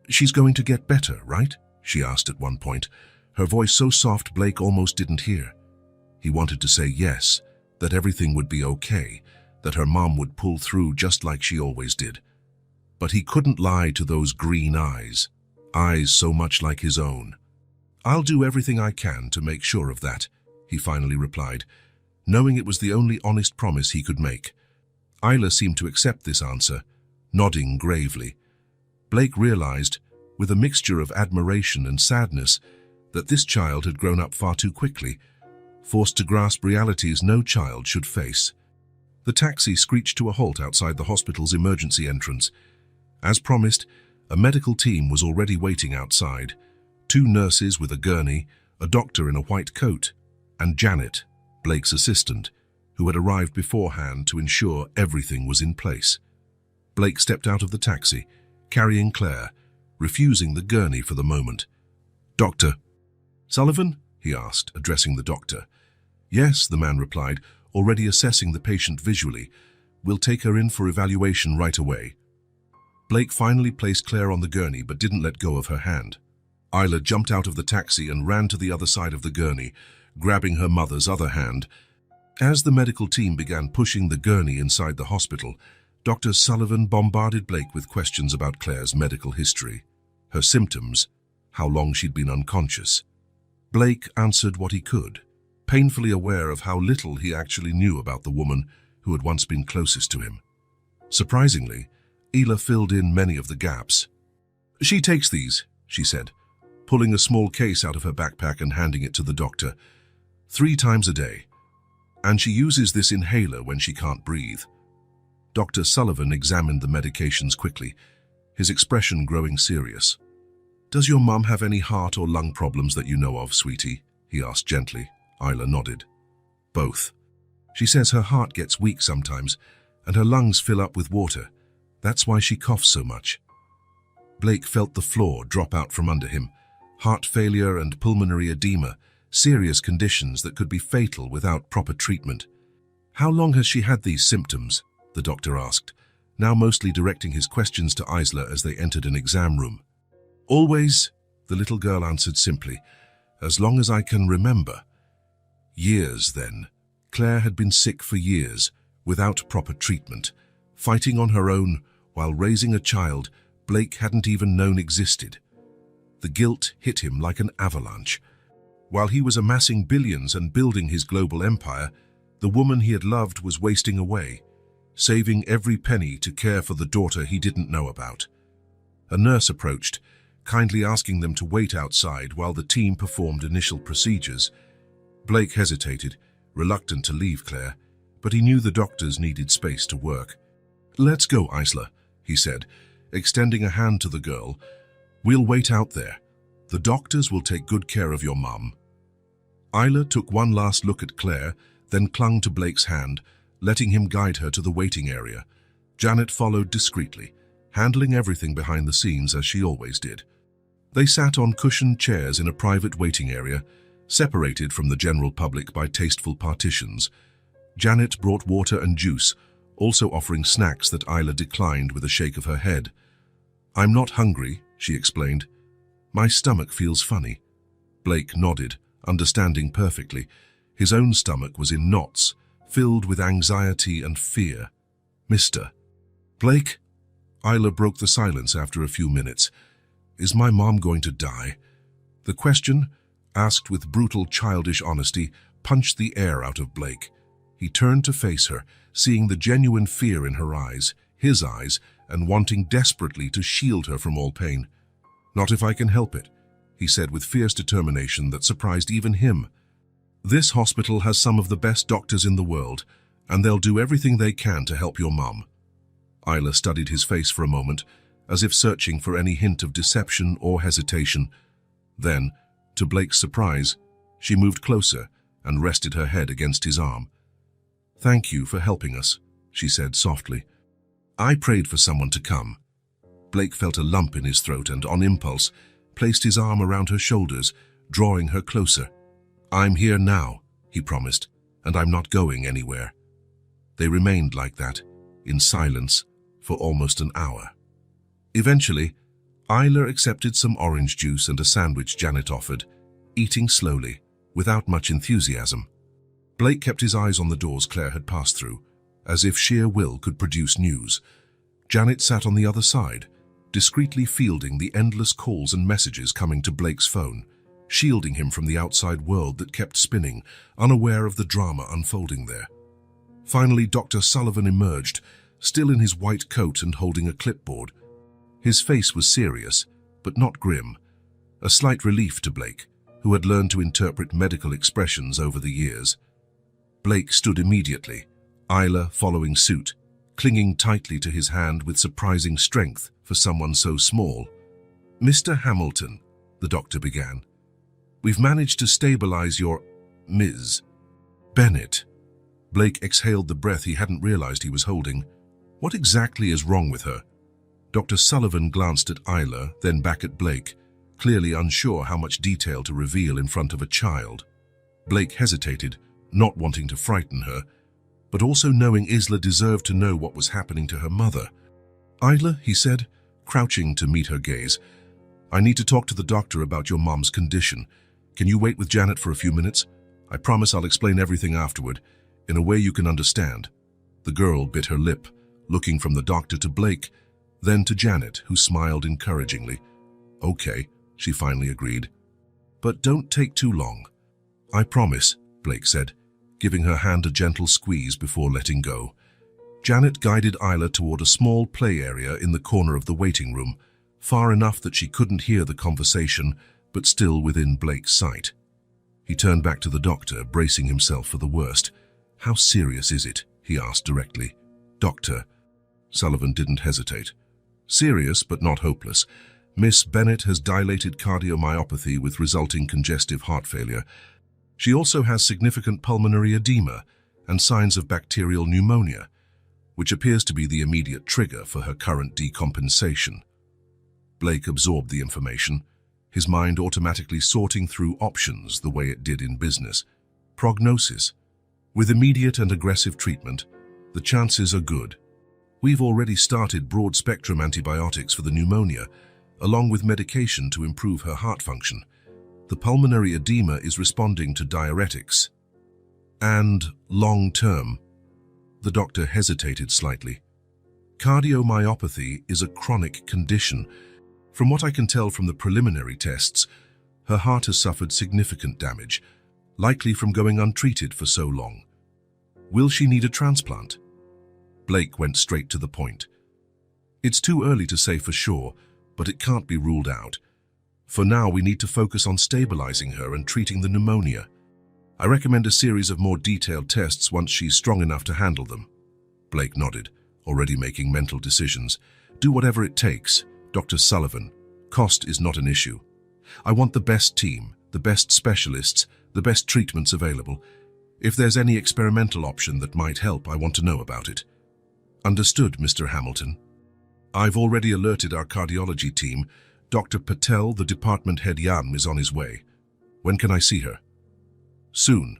"She's going to get better, right?" she asked at one point, her voice so soft Blake almost didn't hear. He wanted to say yes, that everything would be okay, that her mom would pull through just like she always did. But he couldn't lie to those green eyes so much like his own. "I'll do everything I can to make sure of that," he finally replied, knowing it was the only honest promise he could make. Isla seemed to accept this answer, nodding gravely. Blake realized, with a mixture of admiration and sadness, that this child had grown up far too quickly, forced to grasp realities no child should face. The taxi screeched to a halt outside the hospital's emergency entrance. As promised, a medical team was already waiting outside. 2 nurses with a gurney, a doctor in a white coat, and Janet, Blake's assistant, who had arrived beforehand to ensure everything was in place. Blake stepped out of the taxi, carrying Claire, refusing the gurney for the moment. "Dr. Sullivan?" he asked, addressing the doctor. "Yes," the man replied, already assessing the patient visually. "We'll take her in for evaluation right away." Blake finally placed Claire on the gurney but didn't let go of her hand. Isla jumped out of the taxi and ran to the other side of the gurney, grabbing her mother's other hand. As the medical team began pushing the gurney inside the hospital, Dr. Sullivan bombarded Blake with questions about Claire's medical history, her symptoms, how long she'd been unconscious. Blake answered what he could, painfully aware of how little he actually knew about the woman who had once been closest to him. Surprisingly, Isla filled in many of the gaps. "She takes these," she said, pulling a small case out of her backpack and handing it to the doctor. 3 times a day. And she uses this inhaler when she can't breathe. Dr. Sullivan examined the medications quickly, his expression growing serious. "Does your mum have any heart or lung problems that you know of, sweetie?" he asked gently. Isla nodded. "Both. She says her heart gets weak sometimes, and her lungs fill up with water. That's why she coughs so much." Blake felt the floor drop out from under him. Heart failure and pulmonary edema, serious conditions that could be fatal without proper treatment. "How long has she had these symptoms?" the doctor asked, now mostly directing his questions to Isla as they entered an exam room. "Always," the little girl answered simply, "as long as I can remember." Years, then. Claire had been sick for years, without proper treatment, fighting on her own while raising a child Blake hadn't even known existed. The guilt hit him like an avalanche. While he was amassing billions and building his global empire, the woman he had loved was wasting away, saving every penny to care for the daughter he didn't know about. A nurse approached, kindly asking them to wait outside while the team performed initial procedures. Blake hesitated, reluctant to leave Claire, but he knew the doctors needed space to work. "Let's go, Isla," he said, extending a hand to the girl. "We'll wait out there. The doctors will take good care of your mum." Isla took one last look at Claire, then clung to Blake's hand, letting him guide her to the waiting area. Janet followed discreetly, handling everything behind the scenes as she always did. They sat on cushioned chairs in a private waiting area, separated from the general public by tasteful partitions. Janet brought water and juice, also offering snacks that Isla declined with a shake of her head. "I'm not hungry," she explained. "My stomach feels funny." Blake nodded, understanding perfectly. His own stomach was in knots, filled with anxiety and fear. "Mr. Blake?" Isla broke the silence after a few minutes. "Is my mom going to die?" The question, asked with brutal childish honesty, punched the air out of Blake. He turned to face her, seeing the genuine fear in her eyes, his eyes, and wanting desperately to shield her from all pain. "Not if I can help it," he said with fierce determination that surprised even him. "This hospital has some of the best doctors in the world, and they'll do everything they can to help your mum." Isla studied his face for a moment, as if searching for any hint of deception or hesitation. Then, to Blake's surprise, she moved closer, and rested her head against his arm. "Thank you for helping us," she said softly. "I prayed for someone to come." Blake felt a lump in his throat and, on impulse, placed his arm around her shoulders, drawing her closer. "I'm here now," he promised, "and I'm not going anywhere." They remained like that, in silence, for almost an hour. Eventually, Isla accepted some orange juice and a sandwich Janet offered, eating slowly, without much enthusiasm. Blake kept his eyes on the doors Claire had passed through, as if sheer will could produce news. Janet sat on the other side, discreetly fielding the endless calls and messages coming to Blake's phone, shielding him from the outside world that kept spinning, unaware of the drama unfolding there. Finally, Dr. Sullivan emerged, still in his white coat and holding a clipboard. His face was serious, but not grim, a slight relief to Blake, who had learned to interpret medical expressions over the years. Blake stood immediately, Isla following suit, clinging tightly to his hand with surprising strength for someone so small. "Mr. Hamilton," the doctor began, "we've managed to stabilize your Ms. Bennett." Blake exhaled the breath he hadn't realized he was holding. What exactly is wrong with her? Dr. Sullivan glanced at Isla, then back at Blake, clearly unsure how much detail to reveal in front of a child. Blake hesitated, not wanting to frighten her, but also knowing Isla deserved to know what was happening to her mother. "Isla," he said, crouching to meet her gaze, "I need to talk to the doctor about your mom's condition. Can you wait with Janet for a few minutes? I promise I'll explain everything afterward, in a way you can understand." The girl bit her lip, looking from the doctor to Blake, then to Janet, who smiled encouragingly. "Okay," she finally agreed. "But don't take too long." "I promise," Blake said, giving her hand a gentle squeeze before letting go. Janet guided Isla toward a small play area in the corner of the waiting room, far enough that she couldn't hear the conversation, but still within Blake's sight. He turned back to the doctor, bracing himself for the worst. "How serious is it?" he asked directly. "Doctor." Sullivan didn't hesitate. "Serious, but not hopeless. Miss Bennett has dilated cardiomyopathy with resulting congestive heart failure. She also has significant pulmonary edema and signs of bacterial pneumonia, which appears to be the immediate trigger for her current decompensation." Blake absorbed the information, his mind automatically sorting through options the way it did in business. Prognosis. With immediate and aggressive treatment, the chances are good. We've already started broad-spectrum antibiotics for the pneumonia, along with medication to improve her heart function. The pulmonary edema is responding to diuretics. And long-term. The doctor hesitated slightly. Cardiomyopathy is a chronic condition. From what I can tell from the preliminary tests, her heart has suffered significant damage, likely from going untreated for so long. Will she need a transplant? Blake went straight to the point. "It's too early to say for sure, but it can't be ruled out. For now, we need to focus on stabilizing her and treating the pneumonia. I recommend a series of more detailed tests once she's strong enough to handle them." Blake nodded, already making mental decisions. "Do whatever it takes, Dr. Sullivan. Cost is not an issue. I want the best team, the best specialists, the best treatments available. If there's any experimental option that might help, I want to know about it." "Understood, Mr. Hamilton. I've already alerted our cardiology team. Dr. Patel, the department head Jan, is on his way. When can I see her?" "Soon.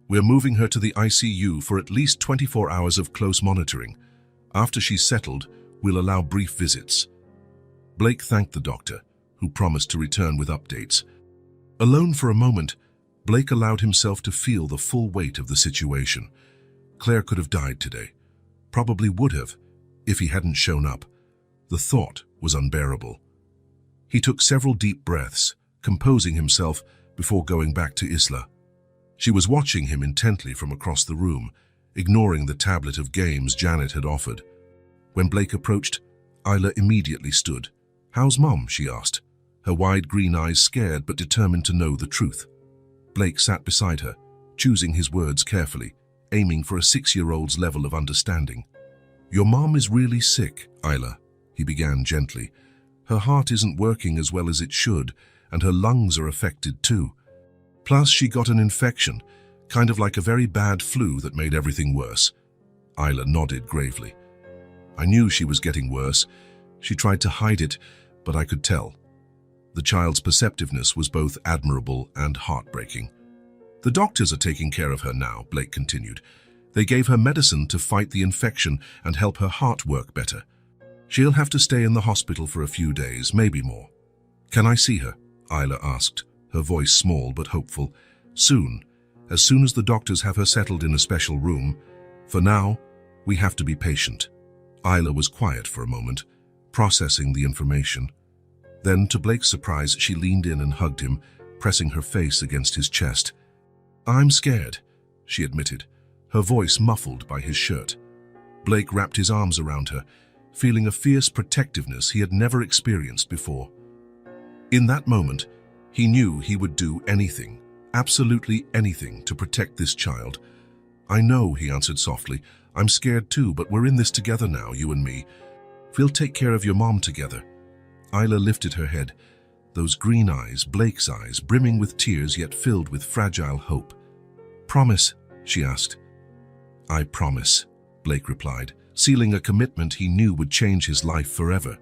We're moving her to the ICU for at least 24 hours of close monitoring. After she's settled, we'll allow brief visits." Blake thanked the doctor, who promised to return with updates. Alone for a moment, Blake allowed himself to feel the full weight of the situation. Claire could have died today. Probably would have, if he hadn't shown up. The thought was unbearable. He took several deep breaths, composing himself before going back to Isla. She was watching him intently from across the room, ignoring the tablet of games Janet had offered. When Blake approached, Isla immediately stood. "How's Mom?" she asked, her wide green eyes scared but determined to know the truth. Blake sat beside her, choosing his words carefully, aiming for a 6-year-old's level of understanding. "Your mom is really sick, Isla," he began gently. "Her heart isn't working as well as it should, and her lungs are affected too. Plus, she got an infection, kind of like a very bad flu that made everything worse. Isla nodded gravely. I knew she was getting worse. She tried to hide it, but I could tell. The child's perceptiveness was both admirable and heartbreaking. The doctors are taking care of her now, Blake continued. They gave her medicine to fight the infection and help her heart work better. She'll have to stay in the hospital for a few days, maybe more. Can I see her? Isla asked, her voice small but hopeful. Soon, as soon as the doctors have her settled in a special room. For now, we have to be patient. Isla was quiet for a moment, processing the information. Then, to Blake's surprise, she leaned in and hugged him, pressing her face against his chest. I'm scared, she admitted, her voice muffled by his shirt. Blake wrapped his arms around her, feeling a fierce protectiveness he had never experienced before. In that moment, he knew he would do anything, absolutely anything, to protect this child. I know, he answered softly. I'm scared too, but we're in this together now, you and me. We'll take care of your mom together. Isla lifted her head, those green eyes, Blake's eyes, brimming with tears yet filled with fragile hope. Promise, she asked. I promise, Blake replied, sealing a commitment he knew would change his life forever.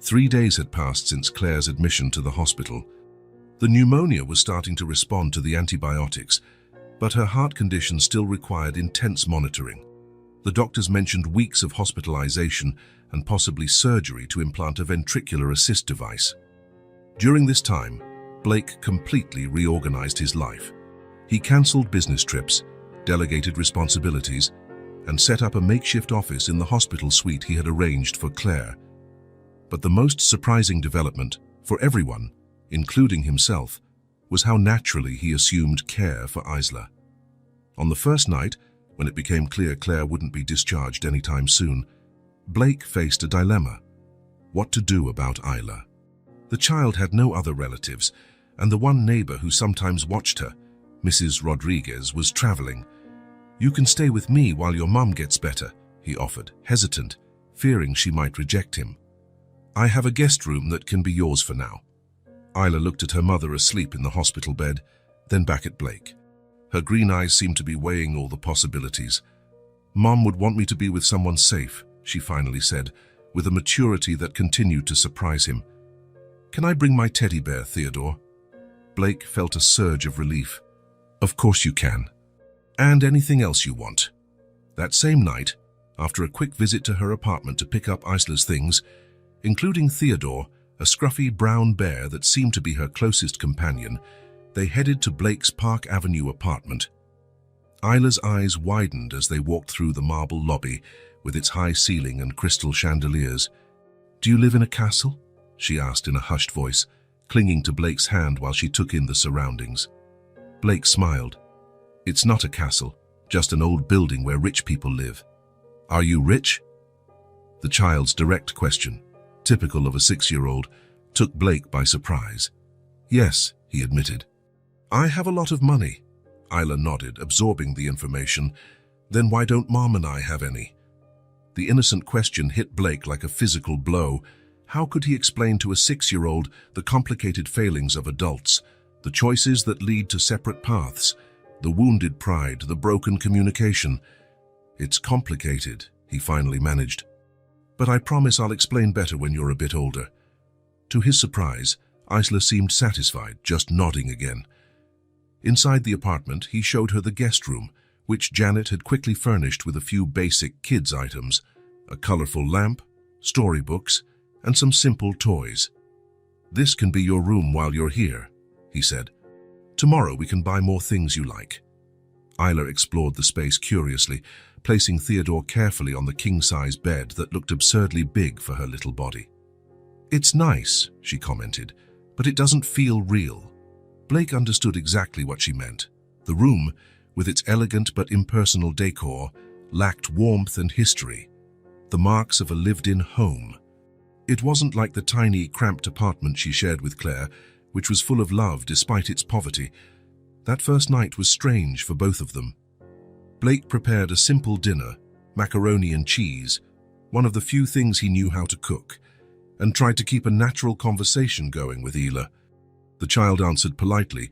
3 days had passed since Claire's admission to the hospital. The pneumonia was starting to respond to the antibiotics, but her heart condition still required intense monitoring. The doctors mentioned weeks of hospitalization and possibly surgery to implant a ventricular assist device. During this time, Blake completely reorganized his life. He cancelled business trips, delegated responsibilities, and set up a makeshift office in the hospital suite he had arranged for Claire. But the most surprising development, for everyone, including himself, was how naturally he assumed care for Isla. On the first night, when it became clear Claire wouldn't be discharged anytime soon, Blake faced a dilemma: what to do about Isla. The child had no other relatives, and the one neighbor who sometimes watched her, Mrs. Rodriguez, was traveling. You can stay with me while your mum gets better, he offered, hesitant, fearing she might reject him. I have a guest room that can be yours for now. Isla looked at her mother asleep in the hospital bed, then back at Blake. Her green eyes seemed to be weighing all the possibilities. Mom would want me to be with someone safe, she finally said, with a maturity that continued to surprise him. Can I bring my teddy bear, Theodore? Blake felt a surge of relief. Of course you can. And anything else you want. That same night, after a quick visit to her apartment to pick up Isla's things, including Theodore, a scruffy brown bear that seemed to be her closest companion, they headed to Blake's Park Avenue apartment. Isla's eyes widened as they walked through the marble lobby with its high ceiling and crystal chandeliers. Do you live in a castle? She asked in a hushed voice, clinging to Blake's hand while she took in the surroundings. Blake smiled. It's not a castle, just an old building where rich people live. Are you rich? The child's direct question, typical of a 6-year-old, took Blake by surprise. Yes, he admitted. I have a lot of money. Isla nodded, absorbing the information. Then why don't Mom and I have any? The innocent question hit Blake like a physical blow. How could he explain to a 6-year-old the complicated failings of adults, the choices that lead to separate paths, the wounded pride, the broken communication? It's complicated, he finally managed. But I promise I'll explain better when you're a bit older. To his surprise, Isla seemed satisfied, just nodding again. Inside the apartment, he showed her the guest room, which Janet had quickly furnished with a few basic kids' items, a colorful lamp, storybooks, and some simple toys. This can be your room while you're here, he said. Tomorrow we can buy more things you like. Isla explored the space curiously, placing Theodore carefully on the king-size bed that looked absurdly big for her little body. It's nice, she commented, but it doesn't feel real. Blake understood exactly what she meant. The room, with its elegant but impersonal decor, lacked warmth and history, the marks of a lived-in home. It wasn't like the tiny, cramped apartment she shared with Claire, which was full of love despite its poverty. That first night was strange for both of them. Blake prepared a simple dinner, macaroni and cheese, one of the few things he knew how to cook, and tried to keep a natural conversation going with Isla. The child answered politely,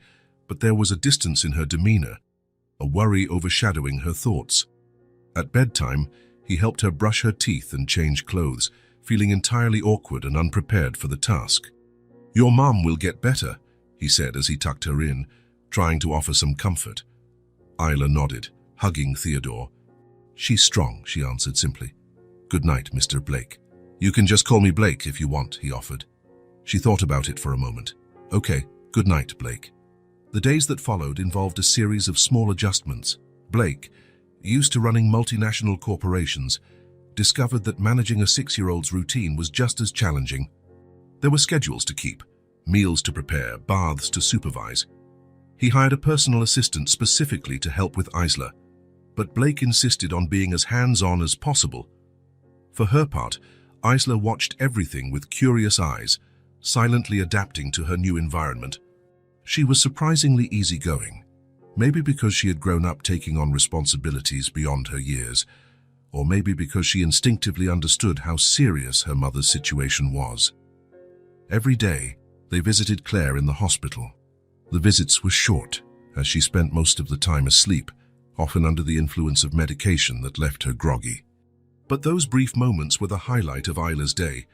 but there was a distance in her demeanor, a worry overshadowing her thoughts. At bedtime, he helped her brush her teeth and change clothes, feeling entirely awkward and unprepared for the task. "Your mom will get better," he said as he tucked her in, trying to offer some comfort. Isla nodded, hugging Theodore. "She's strong," she answered simply. "Good night, Mr. Blake." "You can just call me Blake if you want," he offered. She thought about it for a moment. "Okay, good night, Blake." The days that followed involved a series of small adjustments. Blake, used to running multinational corporations, discovered that managing a 6-year-old's routine was just as challenging. There were schedules to keep, meals to prepare, baths to supervise. He hired a personal assistant specifically to help with Isla, but Blake insisted on being as hands-on as possible. For her part, Isla watched everything with curious eyes, silently adapting to her new environment. She was surprisingly easygoing, maybe because she had grown up taking on responsibilities beyond her years, or maybe because she instinctively understood how serious her mother's situation was. Every day, they visited Claire in the hospital. The visits were short, as she spent most of the time asleep, often under the influence of medication that left her groggy. But those brief moments were the highlight of Isla's day.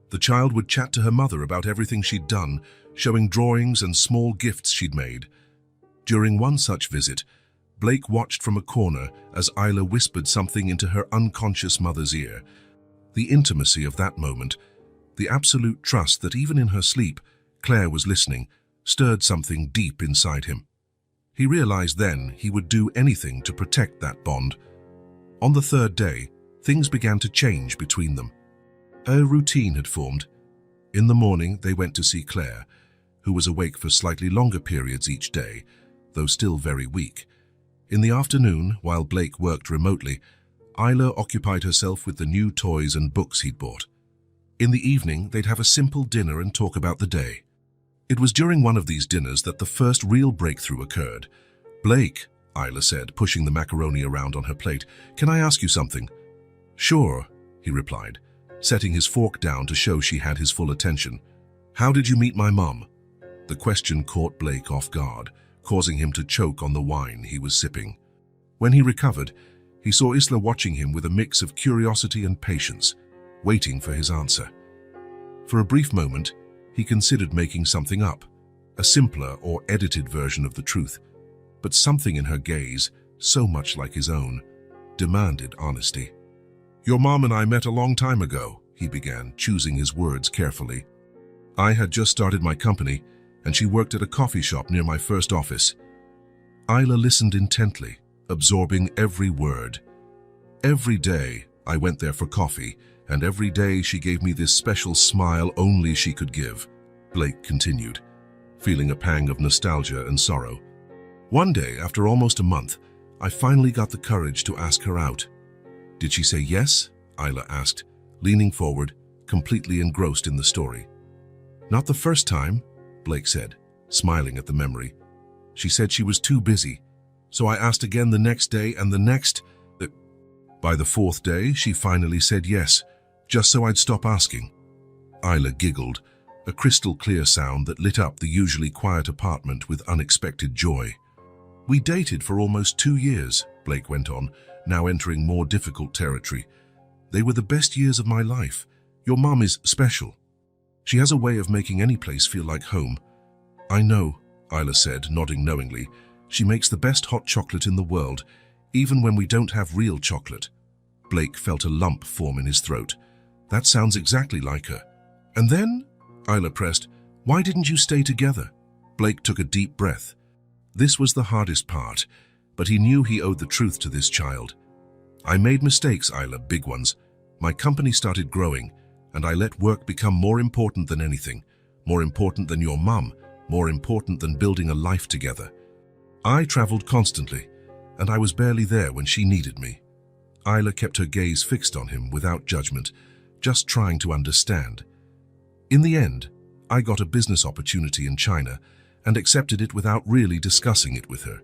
The child would chat to her mother about everything she'd done, showing drawings and small gifts she'd made. During one such visit, Blake watched from a corner as Isla whispered something into her unconscious mother's ear. The intimacy of that moment, the absolute trust that even in her sleep, Claire was listening, stirred something deep inside him. He realized then he would do anything to protect that bond. On the third day, things began to change between them. A routine had formed. In the morning, they went to see Claire, who was awake for slightly longer periods each day, though still very weak. In the afternoon, while Blake worked remotely, Isla occupied herself with the new toys and books he'd bought. In the evening, they'd have a simple dinner and talk about the day. It was during one of these dinners that the first real breakthrough occurred. "Blake," Isla said, pushing the macaroni around on her plate, "can I ask you something?" "Sure," he replied, setting his fork down to show she had his full attention. "How did you meet my mom?" The question caught Blake off guard, causing him to choke on the wine he was sipping. When he recovered, he saw Isla watching him with a mix of curiosity and patience, waiting for his answer. For a brief moment, he considered making something up, a simpler or edited version of the truth, but something in her gaze, so much like his own, demanded honesty. "Your mom and I met a long time ago," he began, choosing his words carefully. "I had just started my company, and she worked at a coffee shop near my first office." Isla listened intently, absorbing every word. "Every day, I went there for coffee, and every day she gave me this special smile only she could give," Blake continued, feeling a pang of nostalgia and sorrow. "One day, after almost a month, I finally got the courage to ask her out." "Did she say yes?" Isla asked, leaning forward, completely engrossed in the story. "Not the first time," Blake said, smiling at the memory. "She said she was too busy, so I asked again the next day and the next. By the fourth day, she finally said yes, just so I'd stop asking." Isla giggled, a crystal-clear sound that lit up the usually quiet apartment with unexpected joy. "We dated for almost 2 years," Blake went on, now entering more difficult territory. "They were the best years of my life. Your mom is special. She has a way of making any place feel like home." "I know," Isla said, nodding knowingly. "She makes the best hot chocolate in the world, even when we don't have real chocolate." Blake felt a lump form in his throat. "That sounds exactly like her." "And then?" Isla pressed. "Why didn't you stay together?" Blake took a deep breath. This was the hardest part, but he knew he owed the truth to this child. "I made mistakes, Isla, big ones. My company started growing, and I let work become more important than anything, more important than your mum, more important than building a life together. I traveled constantly, and I was barely there when she needed me." Isla kept her gaze fixed on him without judgment, just trying to understand. "In the end, I got a business opportunity in China and accepted it without really discussing it with her.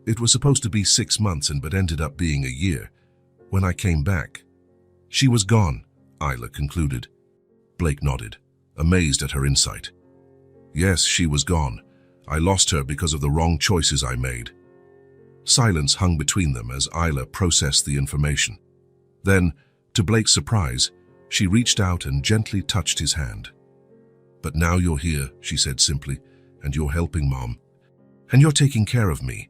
It was supposed to be 6 months but ended up being a year. When I came back, she was gone," Isla concluded. Blake nodded, amazed at her insight. "Yes, she was gone. I lost her because of the wrong choices I made. Silence hung between them as Isla processed the information. Then, to Blake's surprise, she reached out and gently touched his hand. "But now you're here," she said simply, "and you're helping Mom. And you're taking care of me."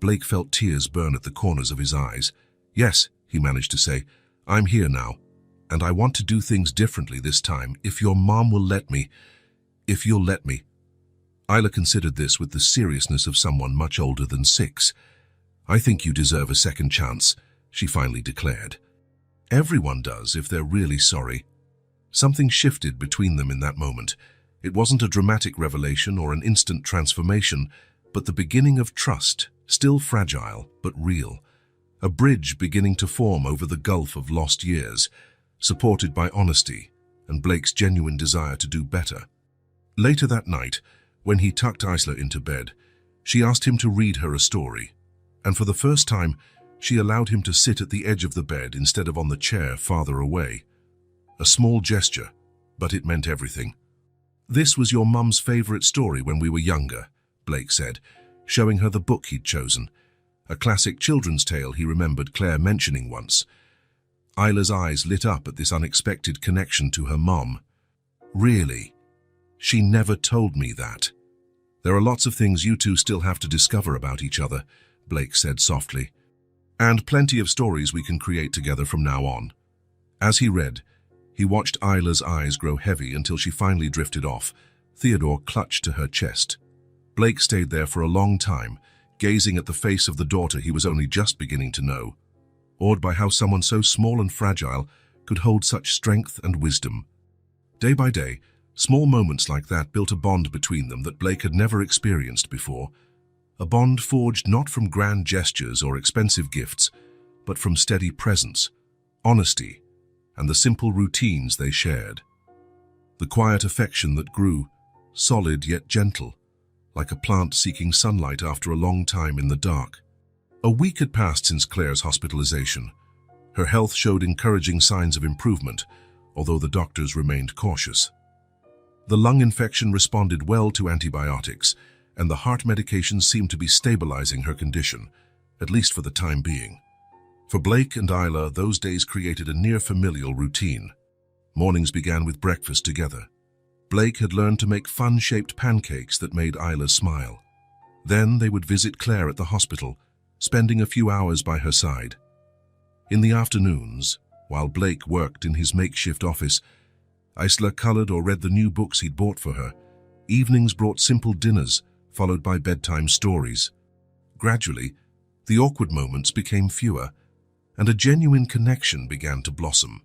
Blake felt tears burn at the corners of his eyes. "Yes," he managed to say, "I'm here now, and I want to do things differently this time, if your mom will let me. If you'll let me." Isla considered this with the seriousness of someone much older than 6. "I think you deserve a second chance," she finally declared. "Everyone does if they're really sorry." Something shifted between them in that moment. It wasn't a dramatic revelation or an instant transformation, but the beginning of trust, still fragile but real. A bridge beginning to form over the gulf of lost years, supported by honesty and Blake's genuine desire to do better. Later that night, when he tucked Isla into bed, she asked him to read her a story, and for the first time, she allowed him to sit at the edge of the bed instead of on the chair farther away. A small gesture, but it meant everything. "This was your mum's favorite story when we were younger," Blake said, showing her the book he'd chosen, a classic children's tale he remembered Claire mentioning once. Isla's eyes lit up at this unexpected connection to her mom. "Really? She never told me that." "There are lots of things you two still have to discover about each other," Blake said softly. "And plenty of stories we can create together from now on." As he read, he watched Isla's eyes grow heavy until she finally drifted off. Theodore clutched to her chest. Blake stayed there for a long time, gazing at the face of the daughter he was only just beginning to know, awed by how someone so small and fragile could hold such strength and wisdom. Day by day, small moments like that built a bond between them that Blake had never experienced before. A bond forged not from grand gestures or expensive gifts, but from steady presence, honesty, and the simple routines they shared. The quiet affection that grew, solid yet gentle, like a plant seeking sunlight after a long time in the dark. A week had passed since Claire's hospitalization. Her health showed encouraging signs of improvement, although the doctors remained cautious. The lung infection responded well to antibiotics, and the heart medication seemed to be stabilizing her condition, at least for the time being. For Blake and Isla, those days created a near-familial routine. Mornings began with breakfast together. Blake had learned to make fun-shaped pancakes that made Isla smile. Then they would visit Claire at the hospital, spending a few hours by her side. In the afternoons, while Blake worked in his makeshift office, Isla colored or read the new books he'd bought for her. Evenings brought simple dinners, followed by bedtime stories. Gradually, the awkward moments became fewer, and a genuine connection began to blossom.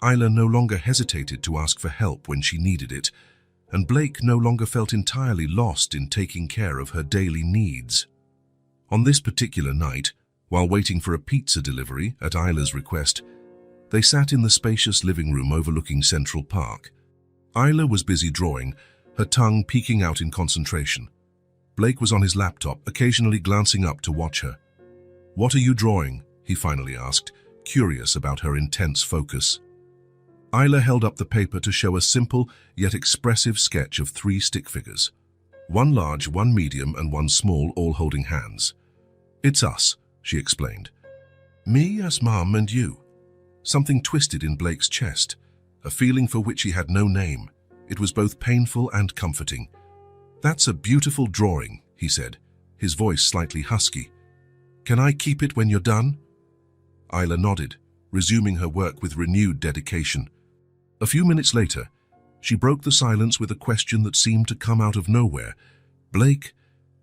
Isla no longer hesitated to ask for help when she needed it, and Blake no longer felt entirely lost in taking care of her daily needs. On this particular night, while waiting for a pizza delivery at Isla's request, they sat in the spacious living room overlooking Central Park. Isla was busy drawing, her tongue peeking out in concentration. Blake was on his laptop, occasionally glancing up to watch her. "What are you drawing?" he finally asked, curious about her intense focus. Isla held up the paper to show a simple yet expressive sketch of 3 stick figures. One large, one medium, and one small, all holding hands. "It's us," she explained. "Me as Mom and you." Something twisted in Blake's chest, a feeling for which he had no name. It was both painful and comforting. "That's a beautiful drawing," he said, his voice slightly husky. "Can I keep it when you're done?" Isla nodded, resuming her work with renewed dedication. A few minutes later, she broke the silence with a question that seemed to come out of nowhere. "Blake,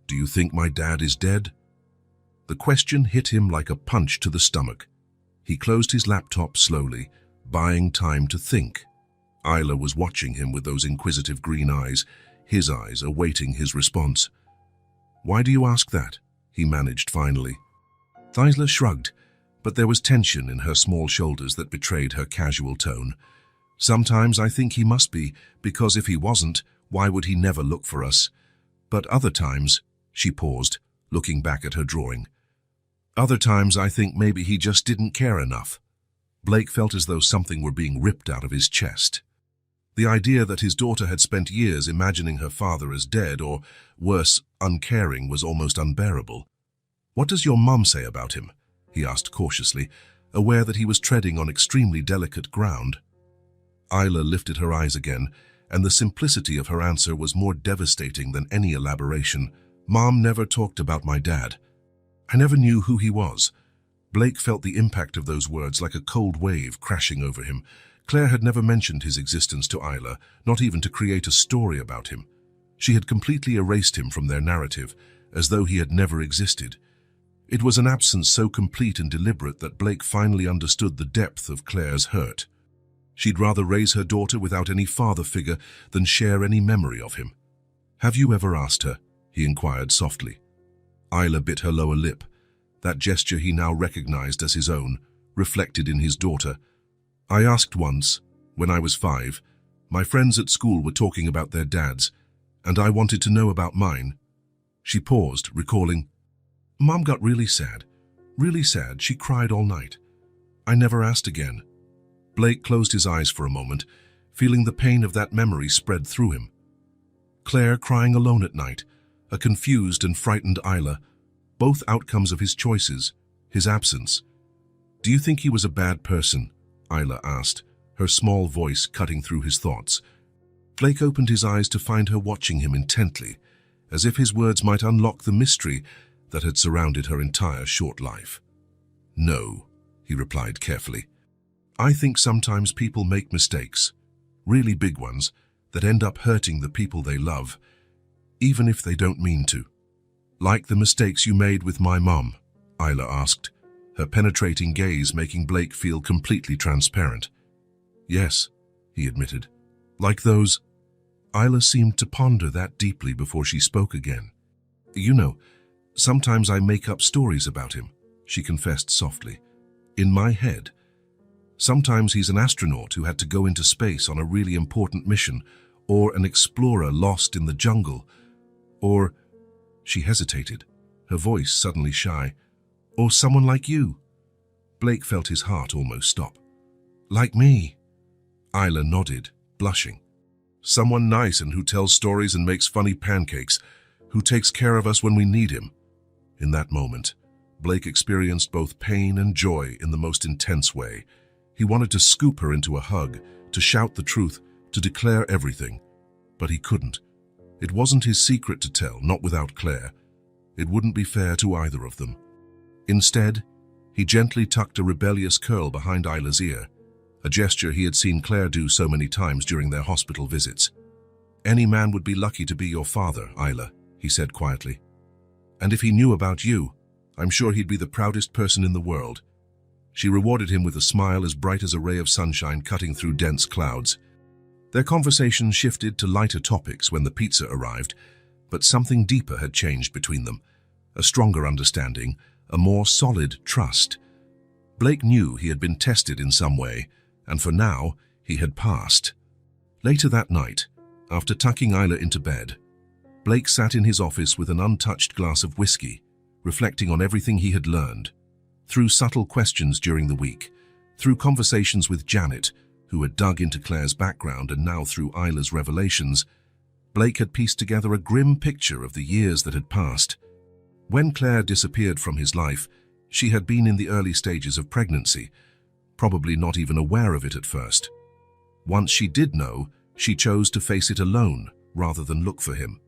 do you think my dad is dead?" The question hit him like a punch to the stomach. He closed his laptop slowly, buying time to think. Isla was watching him with those inquisitive green eyes, his eyes awaiting his response. "Why do you ask that?" he managed finally. Isla shrugged, but there was tension in her small shoulders that betrayed her casual tone. "Sometimes I think he must be, because if he wasn't, why would he never look for us? But other times," she paused, looking back at her drawing, "other times I think maybe he just didn't care enough." Blake felt as though something were being ripped out of his chest. The idea that his daughter had spent years imagining her father as dead or, worse, uncaring was almost unbearable. "What does your mum say about him?" he asked cautiously, aware that he was treading on extremely delicate ground. Isla lifted her eyes again, and the simplicity of her answer was more devastating than any elaboration. "Mom never talked about my dad. I never knew who he was." Blake felt the impact of those words like a cold wave crashing over him. Claire had never mentioned his existence to Isla, not even to create a story about him. She had completely erased him from their narrative, as though he had never existed. It was an absence so complete and deliberate that Blake finally understood the depth of Claire's hurt. She'd rather raise her daughter without any father figure than share any memory of him. "Have you ever asked her?" he inquired softly. Isla bit her lower lip. That gesture he now recognized as his own, reflected in his daughter. "I asked once, when I was 5. My friends at school were talking about their dads, and I wanted to know about mine." She paused, recalling, "Mom got really sad. Really sad. She cried all night. I never asked again." Blake closed his eyes for a moment, feeling the pain of that memory spread through him. Claire crying alone at night, a confused and frightened Isla, both outcomes of his choices, his absence. "Do you think he was a bad person?" Isla asked, her small voice cutting through his thoughts. Blake opened his eyes to find her watching him intently, as if his words might unlock the mystery that had surrounded her entire short life. "No," he replied carefully. "I think sometimes people make mistakes, really big ones, that end up hurting the people they love, even if they don't mean to." "Like the mistakes you made with my mom?" Isla asked, her penetrating gaze making Blake feel completely transparent. "Yes," he admitted. "Like those." Isla seemed to ponder that deeply before she spoke again. "You know, sometimes I make up stories about him," she confessed softly. "In my head. Sometimes he's an astronaut who had to go into space on a really important mission, or an explorer lost in the jungle, or—" She hesitated, her voice suddenly shy. "Or someone like you." Blake felt his heart almost stop. "Like me?" Isla nodded, blushing. "Someone nice and who tells stories and makes funny pancakes, who takes care of us when we need him." In that moment, Blake experienced both pain and joy in the most intense way. He wanted to scoop her into a hug, to shout the truth, to declare everything. But he couldn't. It wasn't his secret to tell, not without Claire. It wouldn't be fair to either of them. Instead, he gently tucked a rebellious curl behind Isla's ear, a gesture he had seen Claire do so many times during their hospital visits. "Any man would be lucky to be your father, Isla," he said quietly. "And if he knew about you, I'm sure he'd be the proudest person in the world." She rewarded him with a smile as bright as a ray of sunshine cutting through dense clouds. Their conversation shifted to lighter topics when the pizza arrived, but something deeper had changed between them. A stronger understanding, a more solid trust. Blake knew he had been tested in some way, and for now, he had passed. Later that night, after tucking Isla into bed, Blake sat in his office with an untouched glass of whiskey, reflecting on everything he had learned. Through subtle questions during the week, through conversations with Janet, who had dug into Claire's background, and now through Isla's revelations, Blake had pieced together a grim picture of the years that had passed. When Claire disappeared from his life, she had been in the early stages of pregnancy, probably not even aware of it at first. Once she did know, she chose to face it alone rather than look for him.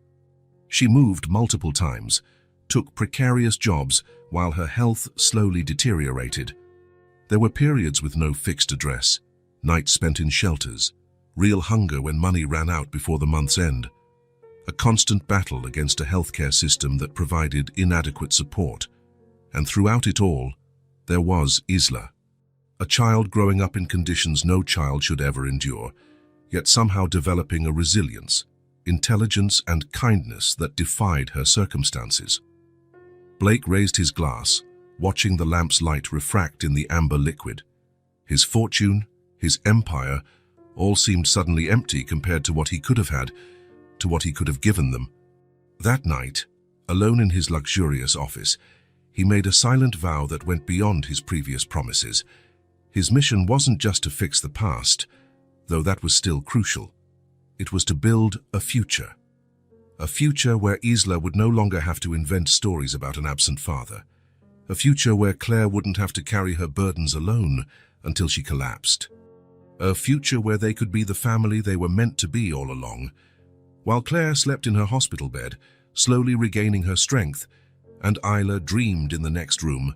She moved multiple times, took precarious jobs while her health slowly deteriorated. There were periods with no fixed address, nights spent in shelters, real hunger when money ran out before the month's end, a constant battle against a healthcare system that provided inadequate support. And throughout it all, there was Isla, a child growing up in conditions no child should ever endure, yet somehow developing a resilience, intelligence, and kindness that defied her circumstances. Blake raised his glass, watching the lamp's light refract in the amber liquid. His fortune, his empire, all seemed suddenly empty compared to what he could have had, to what he could have given them. That night, alone in his luxurious office, he made a silent vow that went beyond his previous promises. His mission wasn't just to fix the past, though that was still crucial. It was to build a future. A future where Isla would no longer have to invent stories about an absent father. A future where Claire wouldn't have to carry her burdens alone until she collapsed. A future where they could be the family they were meant to be all along. While Claire slept in her hospital bed, slowly regaining her strength, and Isla dreamed in the next room,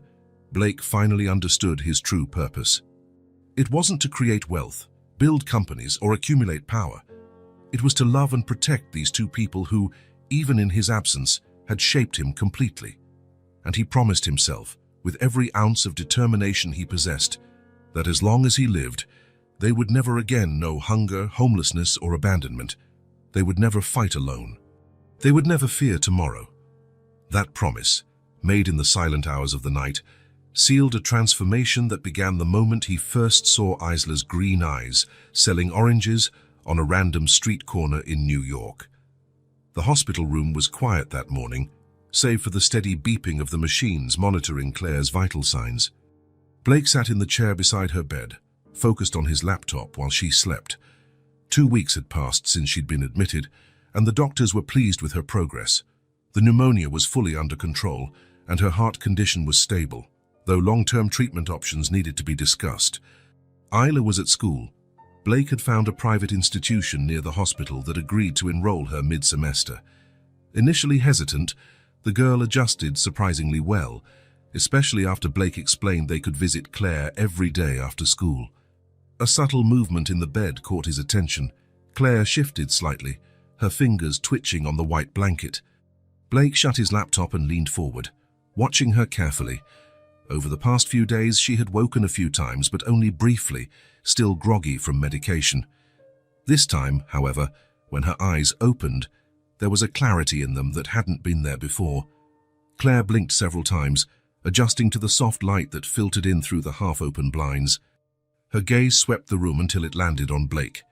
Blake finally understood his true purpose. It wasn't to create wealth, build companies, or accumulate power. It was to love and protect these two people who, even in his absence, had shaped him completely. And he promised himself, with every ounce of determination he possessed, that as long as he lived, they would never again know hunger, homelessness, or abandonment. They would never fight alone. They would never fear tomorrow. That promise, made in the silent hours of the night, sealed a transformation that began the moment he first saw Isla's green eyes selling oranges on a random street corner in New York. The hospital room was quiet that morning, save for the steady beeping of the machines monitoring Claire's vital signs. Blake sat in the chair beside her bed, focused on his laptop while she slept. 2 weeks had passed since she'd been admitted, and the doctors were pleased with her progress. The pneumonia was fully under control, and her heart condition was stable, though long-term treatment options needed to be discussed. Isla was at school. Blake had found a private institution near the hospital that agreed to enroll her mid-semester. Initially hesitant, the girl adjusted surprisingly well, especially after Blake explained they could visit Claire every day after school. A subtle movement in the bed caught his attention. Claire shifted slightly, her fingers twitching on the white blanket. Blake shut his laptop and leaned forward, watching her carefully. Over the past few days, she had woken a few times, but only briefly, still groggy from medication. This time, however, when her eyes opened, there was a clarity in them that hadn't been there before. Claire blinked several times, adjusting to the soft light that filtered in through the half-open blinds. Her gaze swept the room until it landed on Blake.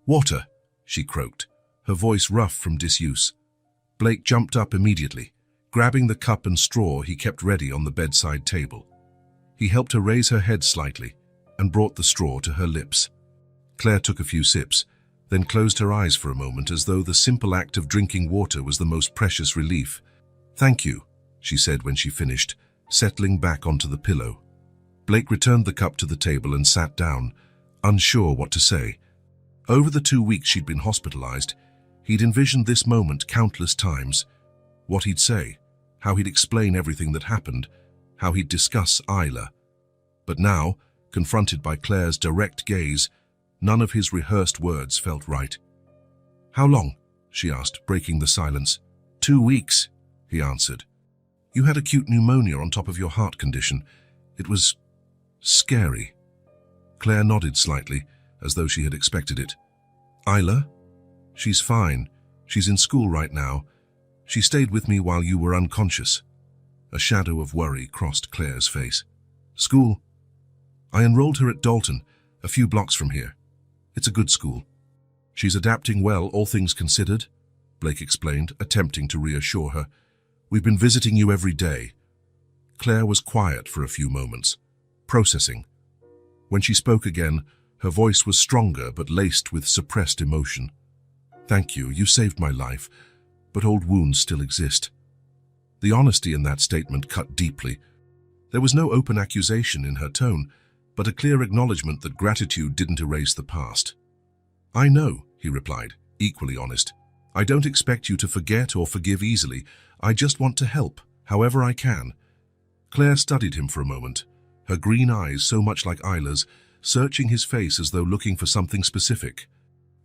"Water," she croaked, her voice rough from disuse. Blake jumped up immediately, grabbing the cup and straw he kept ready on the bedside table. He helped her raise her head slightly and brought the straw to her lips. Claire took a few sips, then closed her eyes for a moment as though the simple act of drinking water was the most precious relief. "Thank you," she said when she finished, settling back onto the pillow. Blake returned the cup to the table and sat down, unsure what to say. Over the 2 weeks she'd been hospitalized, he'd envisioned this moment countless times. What he'd say, how he'd explain everything that happened, how he'd discuss Isla. But now, confronted by Claire's direct gaze, none of his rehearsed words felt right. "How long?" she asked, breaking the silence. 2 weeks, he answered. "You had acute pneumonia on top of your heart condition. It was scary." Claire nodded slightly, as though she had expected it. "Isla? She's fine. She's in school right now. She stayed with me while you were unconscious." A shadow of worry crossed Claire's face. "School? I enrolled her at Dalton, a few blocks from here. It's a good school. She's adapting well, all things considered," Blake explained, attempting to reassure her. "We've been visiting you every day." Claire was quiet for a few moments, processing. When she spoke again, her voice was stronger but laced with suppressed emotion. "Thank you, you saved my life, but old wounds still exist." The honesty in that statement cut deeply. There was no open accusation in her tone, but a clear acknowledgement that gratitude didn't erase the past. "I know," he replied, equally honest. "I don't expect you to forget or forgive easily. I just want to help, however I can." Claire studied him for a moment, her green eyes so much like Isla's, searching his face as though looking for something specific.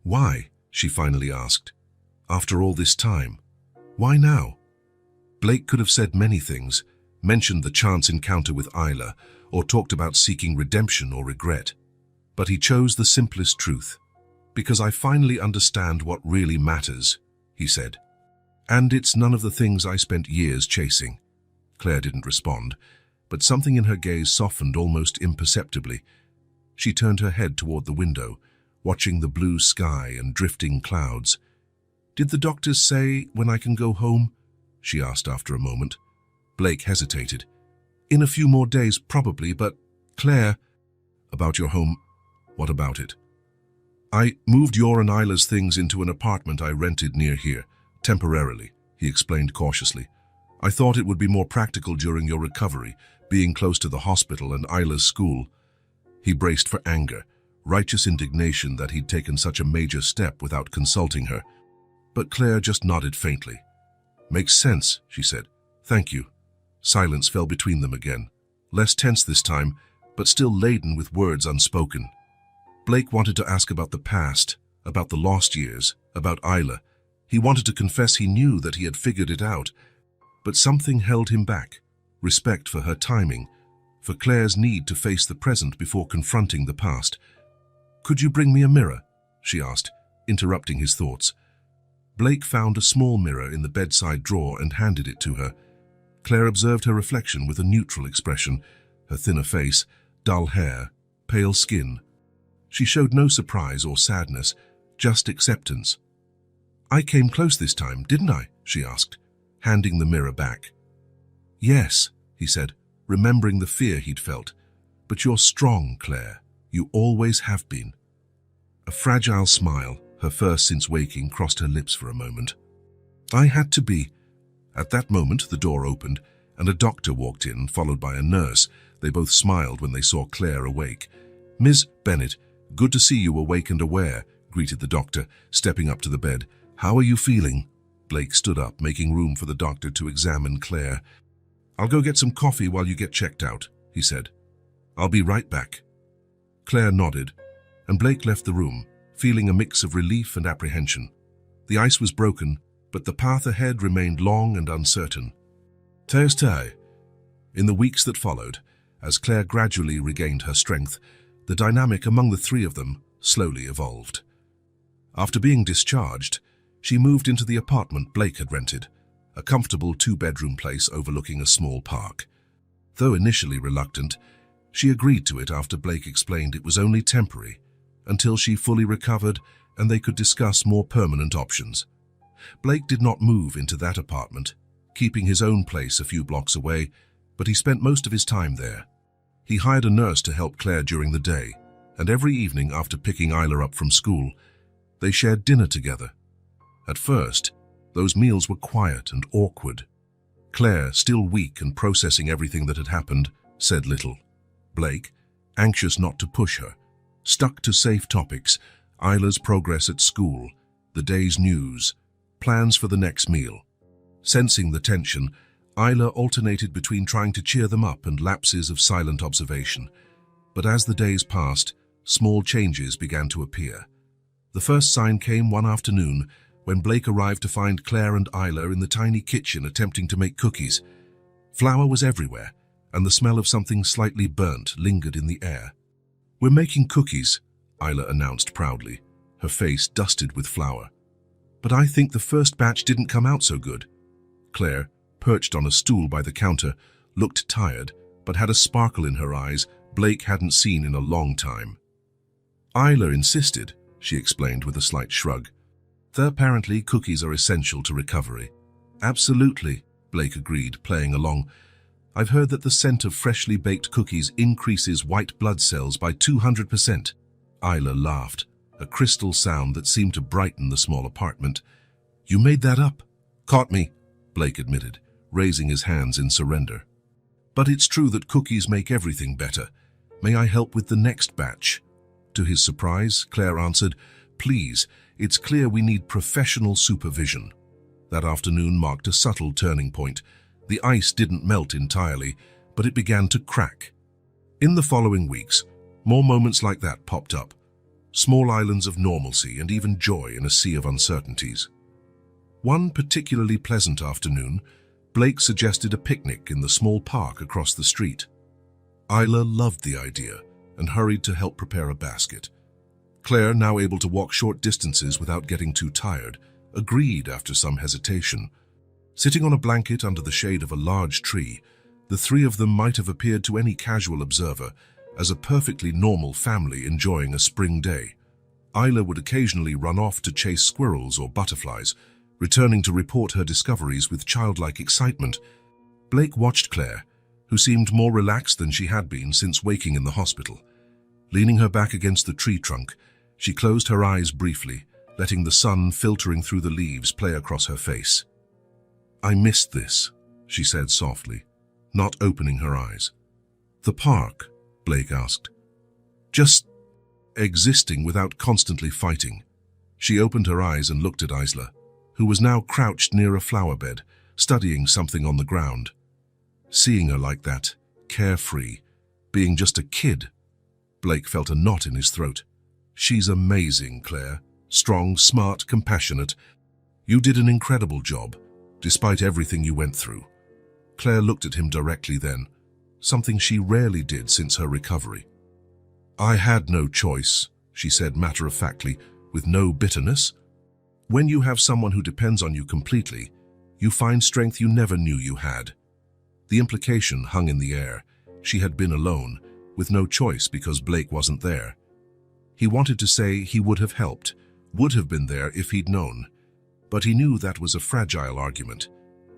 "Why?" she finally asked. "After all this time, why now?" Blake could have said many things, mentioned the chance encounter with Isla, or talked about seeking redemption or regret. But he chose the simplest truth. "Because I finally understand what really matters," he said. "And it's none of the things I spent years chasing." Claire didn't respond, but something in her gaze softened almost imperceptibly. She turned her head toward the window, watching the blue sky and drifting clouds. "Did the doctors say when I can go home?" she asked after a moment. Blake hesitated. "In a few more days, probably, but Claire..." "About your home, what about it?" I moved your and Isla's things into an apartment I rented near here, temporarily, he explained cautiously. I thought it would be more practical during your recovery, being close to the hospital and Isla's school. He braced for anger, righteous indignation that he'd taken such a major step without consulting her. But Claire just nodded faintly. Makes sense, she said. Thank you. Silence fell between them again, less tense this time, but still laden with words unspoken. Blake wanted to ask about the past, about the lost years, about Isla. He wanted to confess he knew that he had figured it out, but something held him back. Respect for her timing, for Claire's need to face the present before confronting the past. Could you bring me a mirror? She asked, interrupting his thoughts. Blake found a small mirror in the bedside drawer and handed it to her. Claire observed her reflection with a neutral expression, her thinner face, dull hair, pale skin. She showed no surprise or sadness, just acceptance. I came close this time, didn't I? She asked, handing the mirror back. Yes, he said, remembering the fear he'd felt. But you're strong, Claire. You always have been. A fragile smile, her first since waking, crossed her lips for a moment. I had to be. At that moment, the door opened, and a doctor walked in, followed by a nurse. They both smiled when they saw Claire awake. Ms. Bennett, good to see you awake and aware, greeted the doctor, stepping up to the bed. How are you feeling? Blake stood up, making room for the doctor to examine Claire. I'll go get some coffee while you get checked out, he said. I'll be right back. Claire nodded, and Blake left the room, feeling a mix of relief and apprehension. The ice was broken, but the path ahead remained long and uncertain. Thursday. In the weeks that followed, as Claire gradually regained her strength, the dynamic among the three of them slowly evolved. After being discharged, she moved into the apartment Blake had rented, a comfortable two-bedroom place overlooking a small park. Though initially reluctant, she agreed to it after Blake explained it was only temporary, until she fully recovered and they could discuss more permanent options. Blake did not move into that apartment, keeping his own place a few blocks away, but he spent most of his time there. He hired a nurse to help Claire during the day, and every evening after picking Isla up from school, they shared dinner together. At first, those meals were quiet and awkward. Claire, still weak and processing everything that had happened, said little. Blake, anxious not to push her, stuck to safe topics: Isla's progress at school, the day's news, plans for the next meal. Sensing the tension, Isla alternated between trying to cheer them up and lapses of silent observation. But as the days passed, small changes began to appear. The first sign came one afternoon when Blake arrived to find Claire and Isla in the tiny kitchen attempting to make cookies. Flour was everywhere, and the smell of something slightly burnt lingered in the air. We're making cookies, Isla announced proudly, her face dusted with flour. But I think the first batch didn't come out so good. Claire, perched on a stool by the counter, looked tired, but had a sparkle in her eyes Blake hadn't seen in a long time. Isla insisted, she explained with a slight shrug. Apparently, cookies are essential to recovery. Absolutely, Blake agreed, playing along. I've heard that the scent of freshly baked cookies increases white blood cells by 200%. Isla laughed, a crystal sound that seemed to brighten the small apartment. You made that up? Caught me, Blake admitted, raising his hands in surrender. But it's true that cookies make everything better. May I help with the next batch? To his surprise, Claire answered, Please, it's clear we need professional supervision. That afternoon marked a subtle turning point. The ice didn't melt entirely, but it began to crack. In the following weeks, more moments like that popped up. Small islands of normalcy and even joy in a sea of uncertainties. One particularly pleasant afternoon, Blake suggested a picnic in the small park across the street. Isla loved the idea and hurried to help prepare a basket. Claire, now able to walk short distances without getting too tired, agreed after some hesitation. Sitting on a blanket under the shade of a large tree, the three of them might have appeared to any casual observer as a perfectly normal family enjoying a spring day. Isla would occasionally run off to chase squirrels or butterflies, returning to report her discoveries with childlike excitement. Blake watched Claire, who seemed more relaxed than she had been since waking in the hospital. Leaning her back against the tree trunk, She closed her eyes briefly, letting the sun filtering through the leaves play across her face. "I missed this," she said softly, not opening her eyes. "The park?" Blake asked. "Just existing without constantly fighting." She opened her eyes and looked at Isla, who was now crouched near a flower bed, studying something on the ground. Seeing her like that, carefree, being just a kid, Blake felt a knot in his throat. "She's amazing, Claire. Strong, smart, compassionate. You did an incredible job, despite everything you went through." Claire looked at him directly then, something she rarely did since her recovery. "I had no choice," she said matter-of-factly, with no bitterness. "When you have someone who depends on you completely, you find strength you never knew you had." The implication hung in the air. She had been alone, with no choice because Blake wasn't there. He wanted to say he would have helped, would have been there if he'd known. But he knew that was a fragile argument.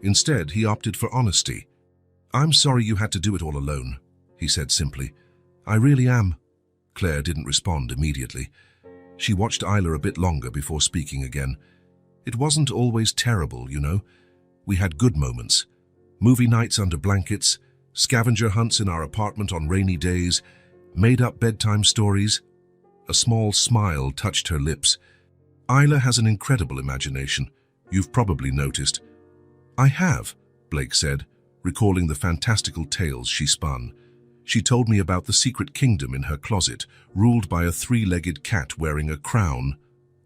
Instead, he opted for honesty. "I'm sorry you had to do it all alone," he said simply. "I really am." Claire didn't respond immediately. She watched Isla a bit longer before speaking again. "It wasn't always terrible, you know. We had good moments. Movie nights under blankets, scavenger hunts in our apartment on rainy days, made-up bedtime stories." A small smile touched her lips. "Isla has an incredible imagination. You've probably noticed." "I have," Blake said, recalling the fantastical tales she spun. "She told me about the secret kingdom in her closet, ruled by a three-legged cat wearing a crown."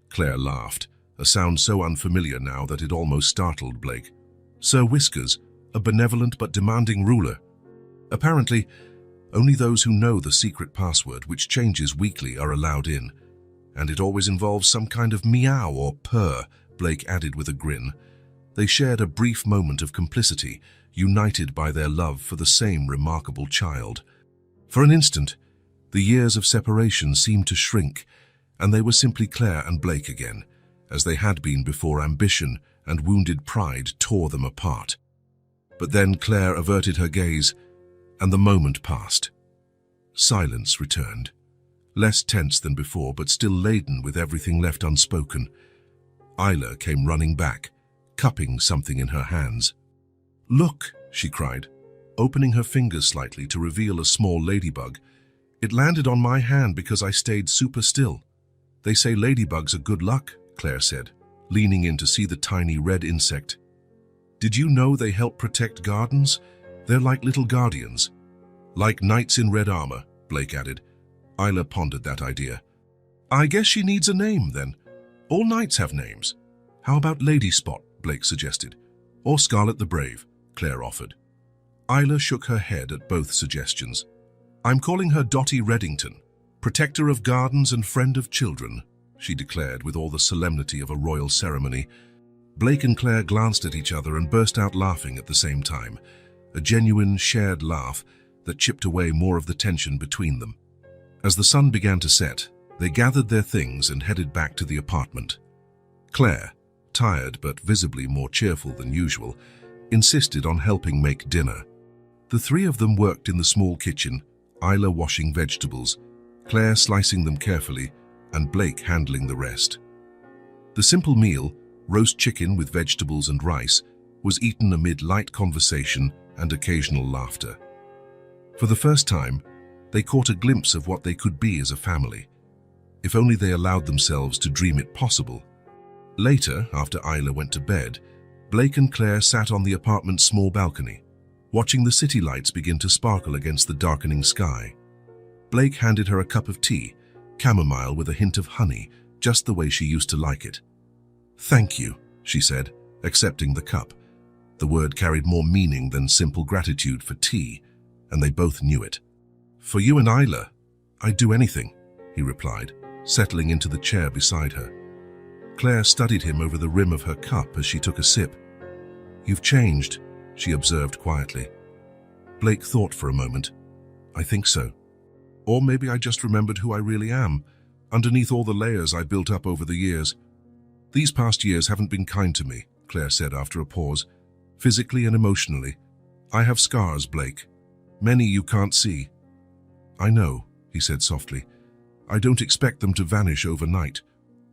Claire laughed, a sound so unfamiliar now that it almost startled Blake. "Sir Whiskers, a benevolent but demanding ruler. Apparently, only those who know the secret password, which changes weekly, are allowed in. And it always involves some kind of meow or purr," Blake added with a grin. They shared a brief moment of complicity, united by their love for the same remarkable child. For an instant, the years of separation seemed to shrink, and they were simply Claire and Blake again, as they had been before ambition and wounded pride tore them apart. But then Claire averted her gaze, and the moment passed. Silence returned, less tense than before, but still laden with everything left unspoken. Isla came running back, cupping something in her hands. "Look," she cried, opening her fingers slightly to reveal a small ladybug. "It landed on my hand because I stayed super still." "They say ladybugs are good luck," Claire said, leaning in to see the tiny red insect. "Did you know they help protect gardens? They're like little guardians." "Like knights in red armor," Blake added. Isla pondered that idea. "I guess she needs a name, then. All knights have names." "How about Lady Spot?" Blake suggested. "Or Scarlet the Brave," Claire offered. Isla shook her head at both suggestions. "I'm calling her Dottie Reddington, protector of gardens and friend of children," she declared with all the solemnity of a royal ceremony. Blake and Claire glanced at each other and burst out laughing at the same time, a genuine shared laugh that chipped away more of the tension between them. As the sun began to set, they gathered their things and headed back to the apartment. Claire, tired but visibly more cheerful than usual, insisted on helping make dinner. The three of them worked in the small kitchen, Isla washing vegetables, Claire slicing them carefully, and Blake handling the rest. The simple meal, roast chicken with vegetables and rice, was eaten amid light conversation and occasional laughter. For the first time, they caught a glimpse of what they could be as a family, if only they allowed themselves to dream it possible. Later, after Isla went to bed, Blake and Claire sat on the apartment's small balcony, watching the city lights begin to sparkle against the darkening sky. Blake handed her a cup of tea, chamomile with a hint of honey, just the way she used to like it. "Thank you," she said, accepting the cup. The word carried more meaning than simple gratitude for tea, and they both knew it. "For you and Isla, I'd do anything," he replied, settling into the chair beside her. Claire studied him over the rim of her cup as she took a sip. "You've changed," she observed quietly. Blake thought for a moment. "I think so. Or maybe I just remembered who I really am, underneath all the layers I built up over the years." "These past years haven't been kind to me," Claire said after a pause, "physically and emotionally. I have scars, Blake. Many you can't see." "I know," he said softly. I don't expect them to vanish overnight,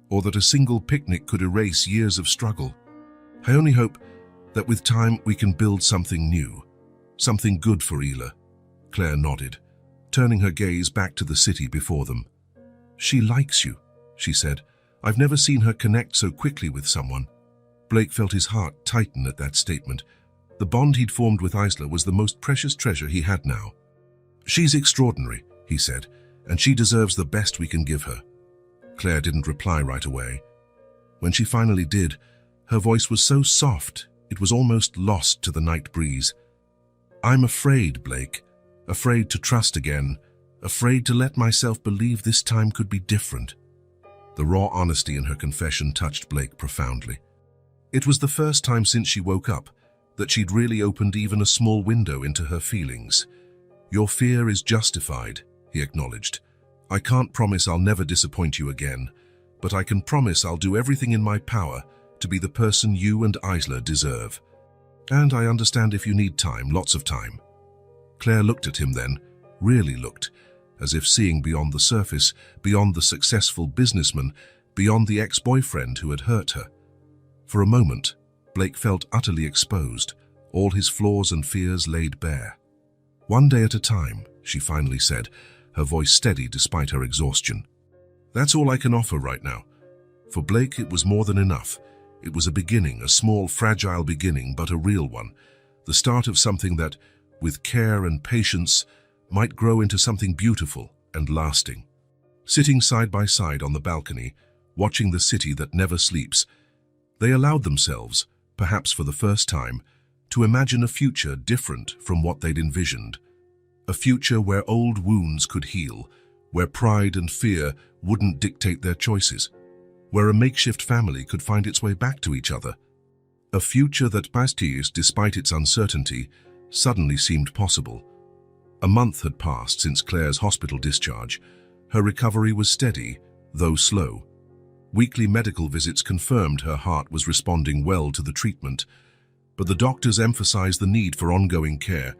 or that a single picnic could erase years of struggle. I only hope that with time we can build something new, something good for Isla. Claire nodded, turning her gaze back to the city before them. She likes you, she said. I've never seen her connect so quickly with someone. Blake felt his heart tighten at that statement. The bond he'd formed with Isla was the most precious treasure he had now. She's extraordinary, he said, and she deserves the best we can give her. Claire didn't reply right away. When she finally did, her voice was so soft it was almost lost to the night breeze. I'm afraid, Blake, afraid to trust again, afraid to let myself believe this time could be different. The raw honesty in her confession touched Blake profoundly. It was the first time since she woke up that she'd really opened even a small window into her feelings. Your fear is justified, he acknowledged. I can't promise I'll never disappoint you again, but I can promise I'll do everything in my power to be the person you and Isla deserve. And I understand if you need time, lots of time. Claire looked at him then, really looked, as if seeing beyond the surface, beyond the successful businessman, beyond the ex-boyfriend who had hurt her. For a moment, Blake felt utterly exposed, all his flaws and fears laid bare. One day at a time, she finally said, her voice steady despite her exhaustion. That's all I can offer right now. For Blake, it was more than enough. It was a beginning, a small, fragile beginning, but a real one. The start of something that, with care and patience, might grow into something beautiful and lasting. Sitting side by side on the balcony, watching the city that never sleeps, they allowed themselves, perhaps for the first time, to imagine a future different from what they'd envisioned. A future where old wounds could heal, where pride and fear wouldn't dictate their choices, where a makeshift family could find its way back to each other. A future that, despite its uncertainty, suddenly seemed possible. A month had passed since Claire's hospital discharge. Her recovery was steady, though slow. Weekly medical visits confirmed her heart was responding well to the treatment, but the doctors emphasized the need for ongoing care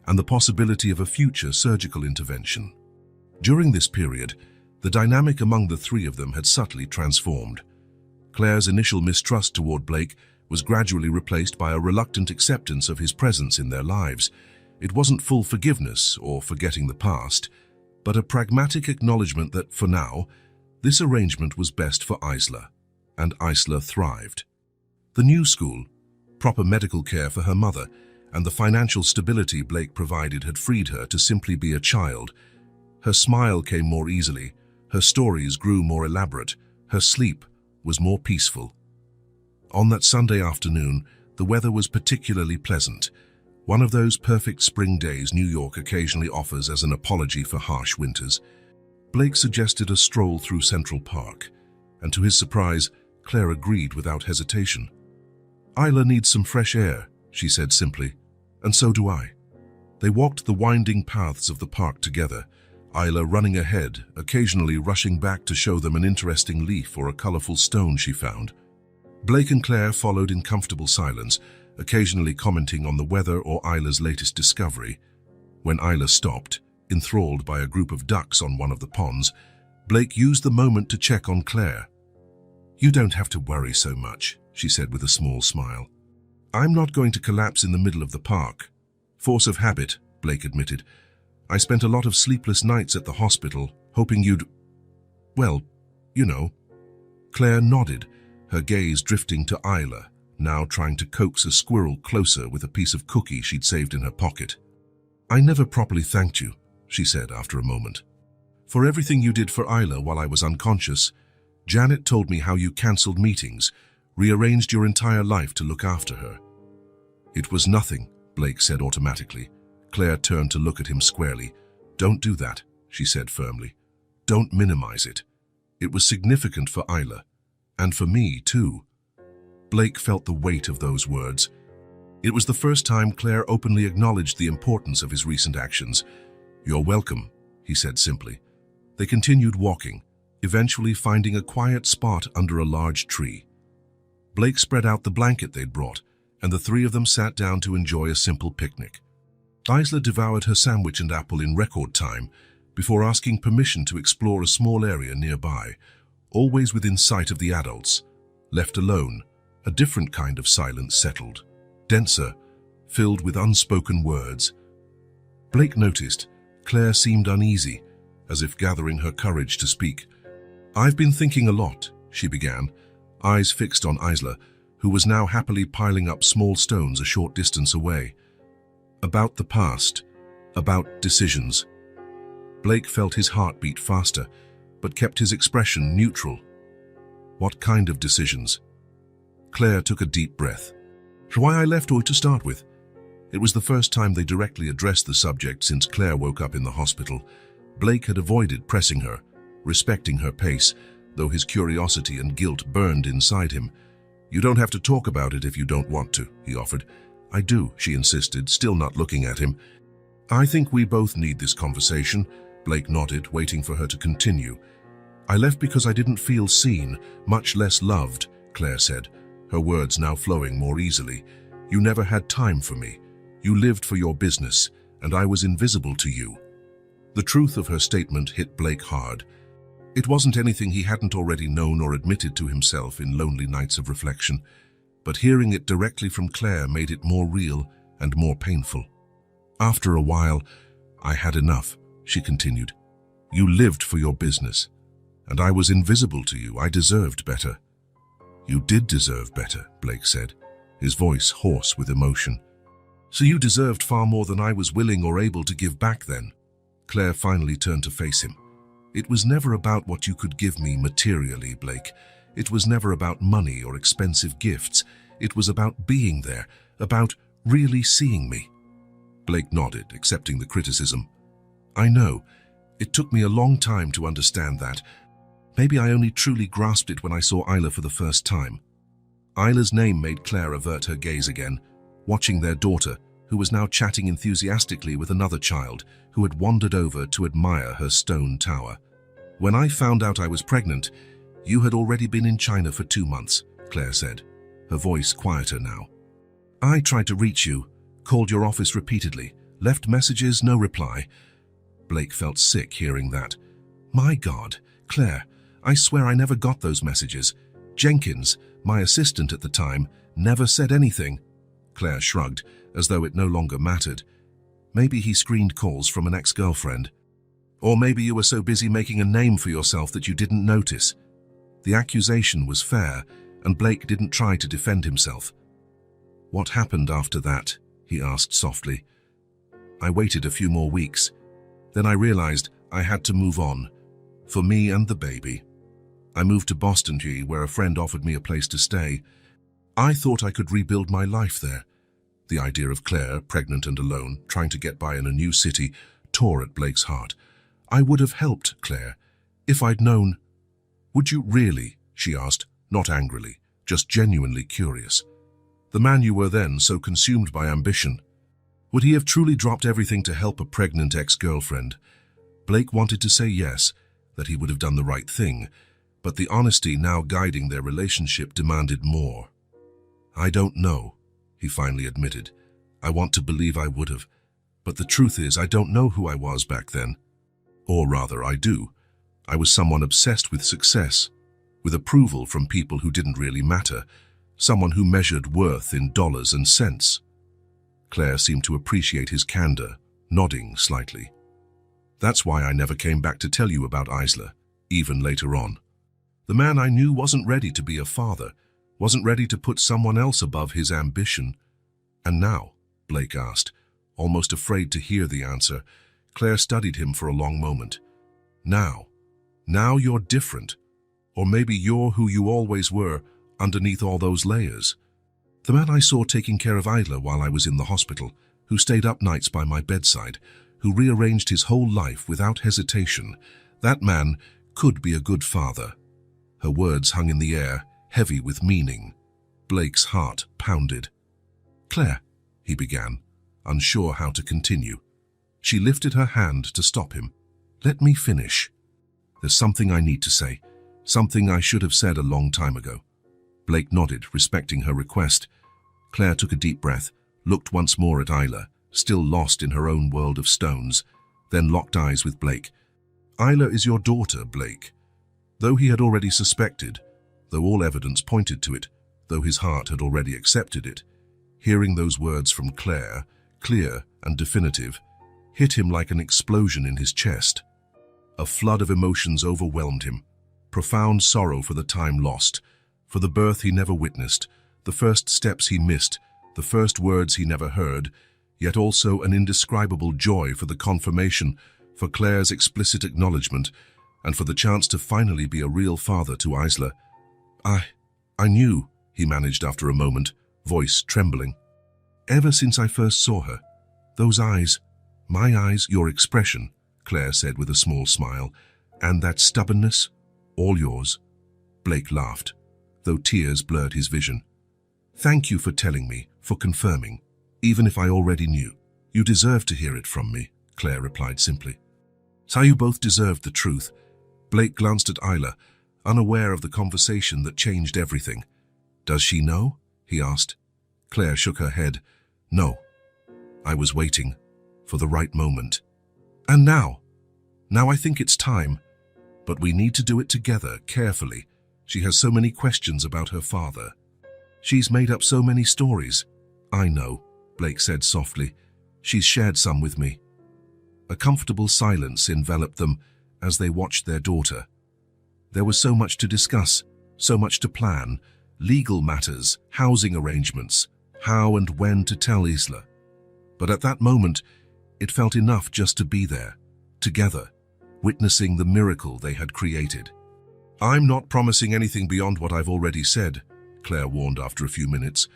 and the possibility of a future surgical intervention. During this period, the dynamic among the three of them had subtly transformed. Claire's initial mistrust toward Blake was gradually replaced by a reluctant acceptance of his presence in their lives. It wasn't full forgiveness or forgetting the past, but a pragmatic acknowledgement that, for now, this arrangement was best for Isla, and Isla thrived. The new school, proper medical care for her mother, and the financial stability Blake provided had freed her to simply be a child. Her smile came more easily, her stories grew more elaborate, her sleep was more peaceful. On that Sunday afternoon, the weather was particularly pleasant, one of those perfect spring days New York occasionally offers as an apology for harsh winters. Blake suggested a stroll through Central Park, and to his surprise, Claire agreed without hesitation. Isla needs some fresh air, she said simply, and so do I. They walked the winding paths of the park together, Isla running ahead, occasionally rushing back to show them an interesting leaf or a colorful stone she found. Blake and Claire followed in comfortable silence, occasionally commenting on the weather or Isla's latest discovery. When Isla stopped, enthralled by a group of ducks on one of the ponds, Blake used the moment to check on Claire. You don't have to worry so much, she said with a small smile. I'm not going to collapse in the middle of the park. Force of habit, Blake admitted. I spent a lot of sleepless nights at the hospital, hoping you'd... well, you know. Claire nodded, her gaze drifting to Isla, now trying to coax a squirrel closer with a piece of cookie she'd saved in her pocket. I never properly thanked you, she said after a moment. For everything you did for Isla while I was unconscious. Janet told me how you cancelled meetings, rearranged your entire life to look after her. It was nothing, Blake said automatically. Claire turned to look at him squarely. Don't do that, she said firmly. Don't minimize it. It was significant for Isla, and for me too. Blake felt the weight of those words. It was the first time Claire openly acknowledged the importance of his recent actions. You're welcome, he said simply. They continued walking, eventually finding a quiet spot under a large tree. Blake spread out the blanket they'd brought, and the three of them sat down to enjoy a simple picnic. Isla devoured her sandwich and apple in record time before asking permission to explore a small area nearby, always within sight of the adults. Left alone, a different kind of silence settled, denser, filled with unspoken words. Blake noticed Claire seemed uneasy, as if gathering her courage to speak. "I've been thinking a lot," she began, eyes fixed on Isla, who was now happily piling up small stones a short distance away. "About the past, about decisions." Blake felt his heart beat faster, but kept his expression neutral. "What kind of decisions?" Claire took a deep breath. "Why I left or to start with?" It was the first time they directly addressed the subject since Claire woke up in the hospital. Blake had avoided pressing her, respecting her pace, though his curiosity and guilt burned inside him. "You don't have to talk about it if you don't want to," he offered. "I do," she insisted, still not looking at him. "I think we both need this conversation," Blake nodded, waiting for her to continue. "I left because I didn't feel seen, much less loved," Claire said, her words now flowing more easily. "You never had time for me. You lived for your business, and I was invisible to you." The truth of her statement hit Blake hard. It wasn't anything he hadn't already known or admitted to himself in lonely nights of reflection, but hearing it directly from Claire made it more real and more painful. "After a while, I had enough," she continued. "You lived for your business, and I was invisible to you. I deserved better." "You did deserve better," Blake said, his voice hoarse with emotion. "So you deserved far more than I was willing or able to give back then?" Claire finally turned to face him. "It was never about what you could give me materially, Blake. It was never about money or expensive gifts. It was about being there, about really seeing me." Blake nodded, accepting the criticism. "I know. It took me a long time to understand that. Maybe I only truly grasped it when I saw Isla for the first time." Isla's name made Claire avert her gaze again, watching their daughter, who was now chatting enthusiastically with another child who had wandered over to admire her stone tower. "When I found out I was pregnant, you had already been in China for 2 months, Claire said, her voice quieter now. "I tried to reach you, called your office repeatedly, left messages, no reply." Blake felt sick hearing that. "My God, Claire, I swear I never got those messages. Jenkins, my assistant at the time, never said anything." Claire shrugged, as though it no longer mattered. "Maybe he screened calls from an ex-girlfriend. Or maybe you were so busy making a name for yourself that you didn't notice." The accusation was fair, and Blake didn't try to defend himself. "What happened after that?" he asked softly. "I waited a few more weeks. Then I realized I had to move on, for me and the baby. I moved to Boston, where a friend offered me a place to stay. I thought I could rebuild my life there." The idea of Claire, pregnant and alone, trying to get by in a new city, tore at Blake's heart. "I would have helped, Claire, if I'd known." "Would you really?" she asked, not angrily, just genuinely curious. "The man you were then, so consumed by ambition. Would he have truly dropped everything to help a pregnant ex-girlfriend?" Blake wanted to say yes, that he would have done the right thing, but the honesty now guiding their relationship demanded more. "I don't know," he finally admitted. "I want to believe I would have, but the truth is I don't know who I was back then. Or rather, I do. I was someone obsessed with success, with approval from people who didn't really matter, someone who measured worth in dollars and cents." Claire seemed to appreciate his candor, nodding slightly. "That's why I never came back to tell you about Isla, even later on. The man I knew wasn't ready to be a father, wasn't ready to put someone else above his ambition." "And now?" Blake asked, almost afraid to hear the answer. Claire studied him for a long moment. "Now you're different. Or maybe you're who you always were, underneath all those layers. The man I saw taking care of Isla while I was in the hospital, who stayed up nights by my bedside, who rearranged his whole life without hesitation, that man could be a good father." Her words hung in the air, heavy with meaning. Blake's heart pounded. "Claire," he began, unsure how to continue. She lifted her hand to stop him. "Let me finish. There's something I need to say, something I should have said a long time ago." Blake nodded, respecting her request. Claire took a deep breath, looked once more at Isla, still lost in her own world of stones, then locked eyes with Blake, Isla is your daughter, Blake. Though he had already suspected, though all evidence pointed to it, though his heart had already accepted it, hearing those words from Claire, clear and definitive, hit him like an explosion in his chest. A flood of emotions overwhelmed him. Profound sorrow for the time lost, for the birth he never witnessed, the first steps he missed, the first words he never heard, yet also an indescribable joy for the confirmation, for Claire's explicit acknowledgement, and for the chance to finally be a real father to Isla. I knew, he managed after a moment, voice trembling. Ever since I first saw her. Those eyes, my eyes, your expression, Claire said with a small smile, and that stubbornness, all yours. Blake laughed, though tears blurred his vision. Thank you for telling me, for confirming, even if I already knew. You deserve to hear it from me, Claire replied simply. So you both deserved the truth. Blake glanced at Isla, unaware of the conversation that changed everything. Does she know? He asked. Claire shook her head. No. I was waiting for the right moment. And now I think it's time. But we need to do it together, carefully. She has so many questions about her father. She's made up so many stories. I know, Blake said softly. She's shared some with me. A comfortable silence enveloped them as they watched their daughter. There was so much to discuss, so much to plan, legal matters, housing arrangements, how and when to tell Isla. But at that moment, it felt enough just to be there, together, witnessing the miracle they had created. I'm not promising anything beyond what I've already said, Claire warned after a few minutes.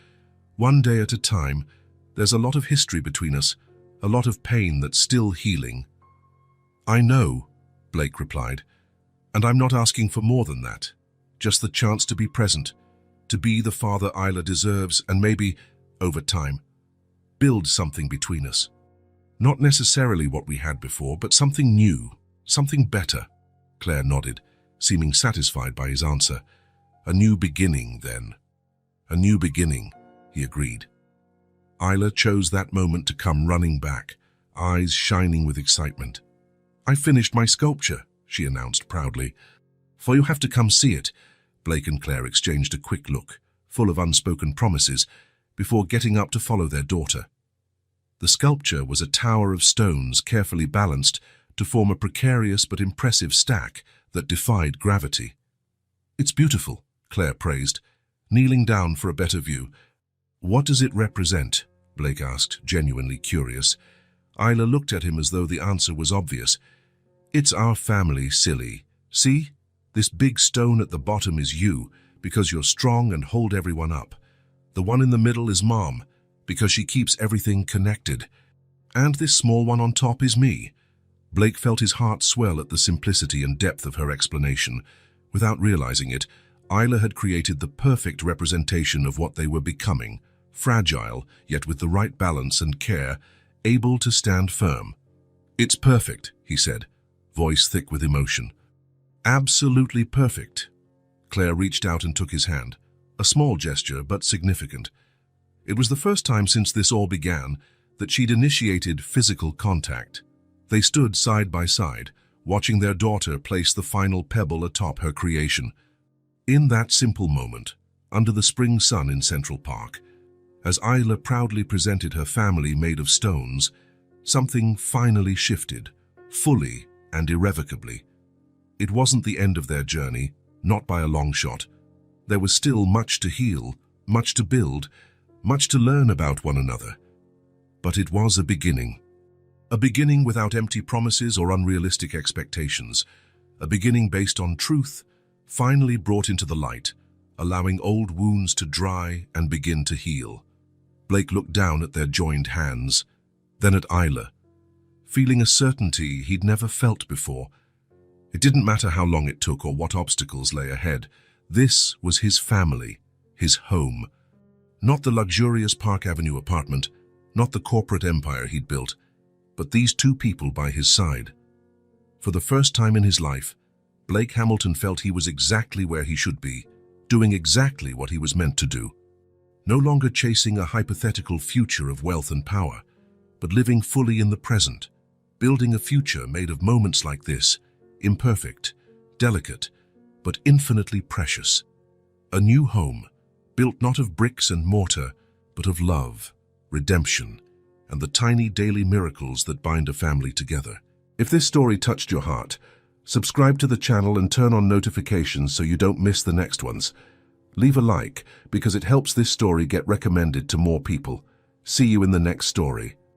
One day at a time, there's a lot of history between us, a lot of pain that's still healing. I know, Blake replied, and I'm not asking for more than that. Just the chance to be present, to be the father Isla deserves, and maybe, over time, build something between us. Not necessarily what we had before, but something new, something better. Claire nodded, seeming satisfied by his answer. A new beginning, then. A new beginning, he agreed. Isla chose that moment to come running back, eyes shining with excitement. I finished my sculpture, she announced proudly. For you have to come see it. Blake and Claire exchanged a quick look, full of unspoken promises, before getting up to follow their daughter. The sculpture was a tower of stones carefully balanced to form a precarious but impressive stack that defied gravity. It's beautiful, Claire praised, kneeling down for a better view. What does it represent? Blake asked, genuinely curious. Isla looked at him as though the answer was obvious. It's our family, silly. See? This big stone at the bottom is you, because you're strong and hold everyone up. The one in the middle is Mom, because she keeps everything connected. And this small one on top is me. Blake felt his heart swell at the simplicity and depth of her explanation. Without realizing it, Isla had created the perfect representation of what they were becoming, fragile, yet with the right balance and care, able to stand firm. It's perfect, he said, voice thick with emotion. Absolutely perfect. Claire reached out and took his hand, a small gesture but significant. It was the first time since this all began that she'd initiated physical contact. They stood side by side, watching their daughter place the final pebble atop her creation. In that simple moment, under the spring sun in Central Park, as Isla proudly presented her family made of stones, something finally shifted, fully and irrevocably. It wasn't the end of their journey, not by a long shot. There was still much to heal, much to build, much to learn about one another. But it was a beginning. A beginning without empty promises or unrealistic expectations. A beginning based on truth, finally brought into the light, allowing old wounds to dry and begin to heal. Blake looked down at their joined hands, then at Isla, feeling a certainty he'd never felt before. It didn't matter how long it took or what obstacles lay ahead. This was his family, his home. Not the luxurious Park Avenue apartment, not the corporate empire he'd built, but these two people by his side. For the first time in his life, Blake Hamilton felt he was exactly where he should be, doing exactly what he was meant to do. No longer chasing a hypothetical future of wealth and power, but living fully in the present, building a future made of moments like this, imperfect, delicate, but infinitely precious. A new home, built not of bricks and mortar, but of love, redemption, and the tiny daily miracles that bind a family together. If this story touched your heart, subscribe to the channel and turn on notifications so you don't miss the next ones. Leave a like because it helps this story get recommended to more people. See you in the next story.